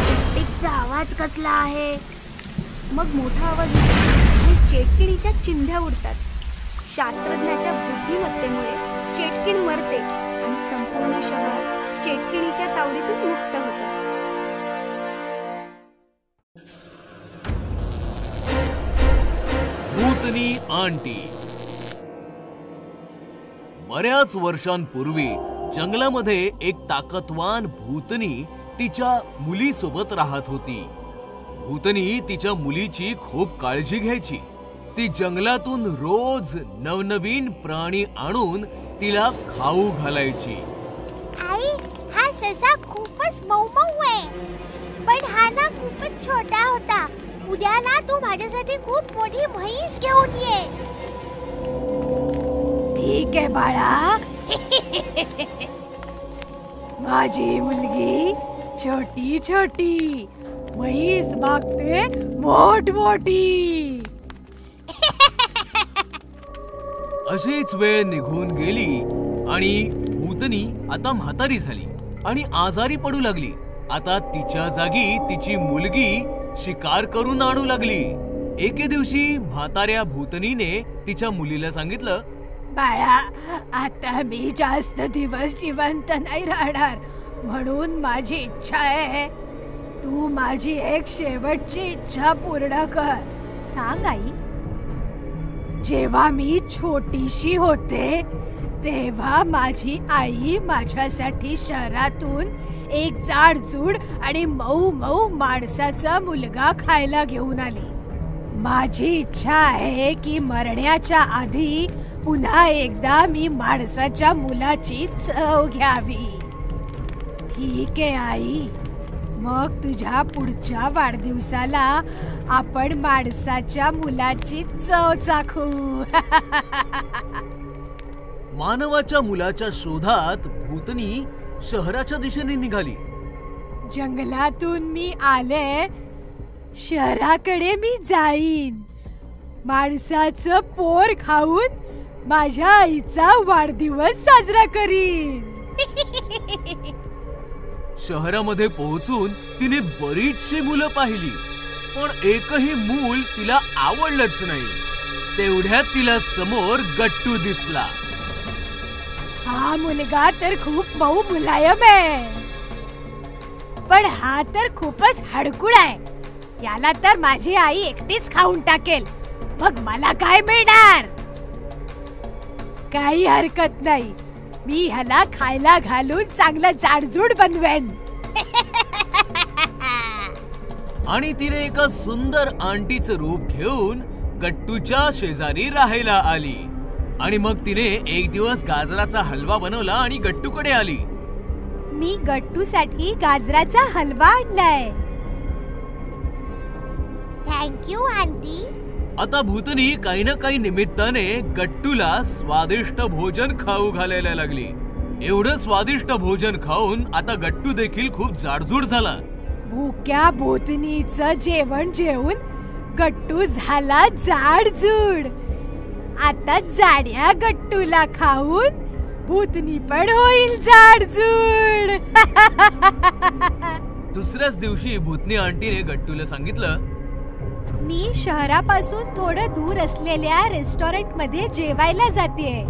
S3: टिक टिकचा आवाज कसला आहे? मग मोठा आवाज येतो आणि चेटकिणीच्या चिंध्या उडतात. शास्त्रज्ञाच्या बुद्धिमत्तेमुळे चेटकीण मरते आणि संपूर्ण शहर चेटकिणीच्या तावडीतून मुक्त होतं.
S4: भूतनी आंटी. बऱ्याच वर्षांपूर्वी जंगलामध्ये एक ताकदवान भूतनी तिच्या मुलीसोबत राहत होती. भूतनी तिच्या मुलीची खूप काळजी घ्यायची. ती जंगलातून रोज नवनवीन प्राणी आणून तिला खाऊ घालायची.
S11: आई, हा ससा खूपच मऊ आहे, पण हा ना खूपच छोटा होता. उद्या ना तू माझ्यासाठी खूप मोठी म्हैस घेऊन ये.
S5: ठीक आहे बाळा. माझी मुलगी छोटी छोटी, म्हैस मागते मोठमोठी.
S4: अशीच वेळ निघून गेली आणि भूतनी आता म्हातारी झाली आणि आजारी पडू लागली. आता तिच्या जागी तिची मुलगी शिकार करून आणू लागली. एके दिवशी म्हाताऱ्या भूतनीने तिच्या मुलीला सांगितलं,
S5: बाळा, आता मी जास्त दिवस जिवंत नाही राहणार, म्हणून माझी इच्छा आहे तू माझी एक शेवटची इच्छा पूर्ण कर.
S11: सांग आई.
S5: जेव्हा मी छोटीशी होते तेव्हा माझी आई माझ्यासाठी शहरातून एक जाडजूड आणि मऊ मऊ माणसाचा मुलगा खायला घेऊन आली. माझी इच्छा आहे की मरण्याच्या आधी पुन्हा एकदा मी माणसाच्या मुलाची चव घ्यावी. ठीक आहे आई, मग तुझ्या पुढच्या वाढदिवसाला आपण माणसाच्या मुलाची चव चाखू.
S4: मानवाच्या मुलाच्या शोधात भूतनी शहराच्या दिशेने निघाली.
S5: जंगलातून मी आले, शहराकडे मी जाईन. माणसाचं पोर खाऊन माझ्या आईचा वाढदिवस साजरा करीन.
S4: शहरामध्ये पोहोचून तिने बरीचशी मुलं पाहिली, पण एकही मूल तिला आवडलंच नाही. तेवढ्यात तिला समोर गट्टू दिसला.
S5: हा मुलगा तर खूप मऊ मुलायम आहे, पण हा तर खूपच हडकुड आहे. याला तर माझी आई एकटीच खाऊन टाकेल, मग मला काय मिळणार? काही हरकत नाही, मी ह्याला खायला घालून चांगलं जाडजूड बनवेन.
S4: आणि तिने एका सुंदर आंटीचं रूप घेऊन गट्टूच्या शेजारी राहायला आली. आणि मग तिने एक दिवस गाजराचा हलवा बनवला आणि गट्टूकडे आली.
S11: मी गट्टूसाठी गाजराचा हलवा आणलाय. Thank you aunty.
S4: आता भूतनी काही ना काही निमित्ताने गट्टूला स्वादिष्ट भोजन खाऊ घालायला लागली. एवढं स्वादिष्ट भोजन खाऊन आता गट्टू देखील खूप जाडजूड झाला.
S5: भुक्या भूतनीचं जेवण जेवून गट्टू झाला जाडजूड. आता जाड्या गट्टूला खाऊन भूतनी पण होईल जाडजूड.
S4: दुसऱ्याच दिवशी भूतनी आंटीने गट्टूला सांगितलं,
S11: मी शहरापासून थोडं दूर असलेल्या रेस्टॉरंट मध्ये जेवायला जातेय.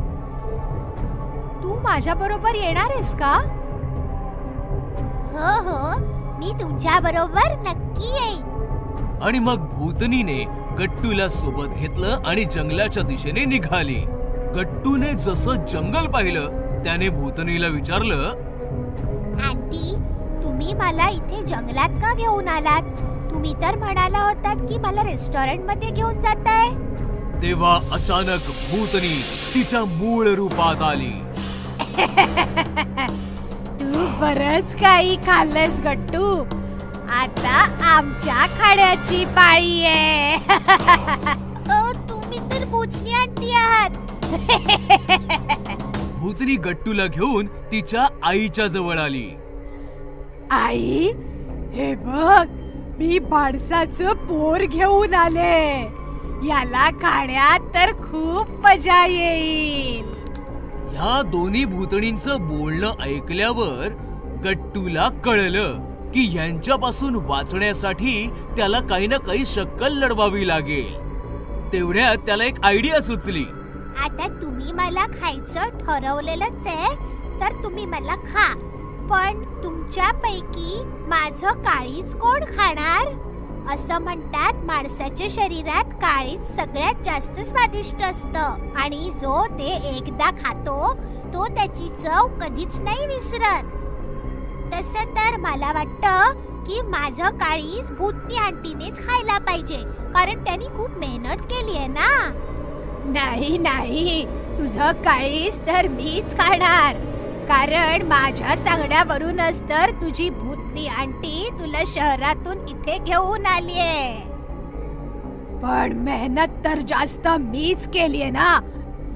S11: तू माझ्या बरोबर येणार आहेस का? हो हो, मी तुमच्या बरोबर नक्की येईन.
S4: आणि मग भूतनीने गट्टूला सोबत घेतलं आणि जंगलाच्या दिशेने निघाली. गट्टूने जसं जंगल पाहिलं त्याने भूतनीला विचारलं,
S11: आंटी, तुम्ही मला इथे जंगलात का घेऊन आलात? तुम्ही तर म्हणाला होतात की मला रेस्टॉरंट मध्ये घेऊन जाताय.
S4: तेव्हा अचानक भूतनी तिच्या मूळ रूपात आली.
S5: तू बरंच काही खाल्लंस गट्टू, आता आमच्या खाण्याची पाळी आहे.
S11: तुम्ही तर भूतनी आंटी आहात.
S4: भूतनी गट्टूला घेऊन तिच्या आईच्या जवळ आली.
S5: आई, हे बघ, मी माणसाचं पोर घेऊन आले. याला खाण्यात तर खूप मजा येईल.
S4: ह्या दोन्ही भूतणींचं बोलणं ऐकल्यावर गट्टूला कळलं की यांच्यापासून वाचण्यासाठी त्याला काही ना काही शक्कल लढवावी लागेल. तेवढ्यात त्याला एक आयडिया सुचली.
S11: आता तुम्ही मला खायचं ठरवलेलंच आहे, तर तुम्ही मला खा. पण तुमच्यापैकी माझं काळीज कोण खाणार? असं म्हणतात माणसाच्या शरीरात काळीज सगळ्यात जास्त स्वादिष्ट असतं आणि जो ते एकदा खातो तो त्याची चव कधीच नाही विसरत. तसं तर मला वाटतं की माझं काळीज भूतनी आंटीनेच खायला पाहिजे, कारण त्यांनी खूप मेहनत केली आहे ना.
S5: नाही नाही, तुझं काळीज तर मीच खाणार, कारण माझ्या सांगण्यावरूनच तर तुझी भूतनी आंटी तुला शहरातून इथे घेऊन आलीये. पण मेहनत तर जास्त मीच केलीये ना.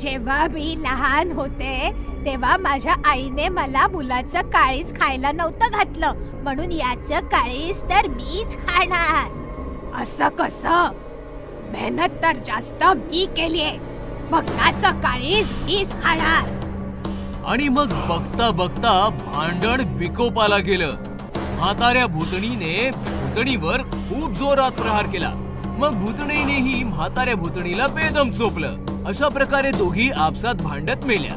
S5: जेव्हा मी लहान होते तेव्हा माझ्या आईने मला मुलाचं काळीज खायला नव्हतं घातलं, म्हणून याचं काळीज तर मीच खाणार. असं कसं? मेहनत तर जास्त मी केलीये, मग याचं काळीज मीच खाणार.
S6: आणि मग बघता बघता भांडण विकोपाला गेलं. म्हाताऱ्या भूतणीने भूतणीवर खूप जोरात प्रहार केला. मग भूतणीनेही म्हाताऱ्या भूतणीला बेदम चोपलं. अशा प्रकारे दोघी आपसात भांडत मेल्या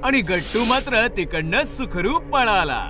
S6: आणि गट्टू मात्र तिकडनं सुखरूप पळाला.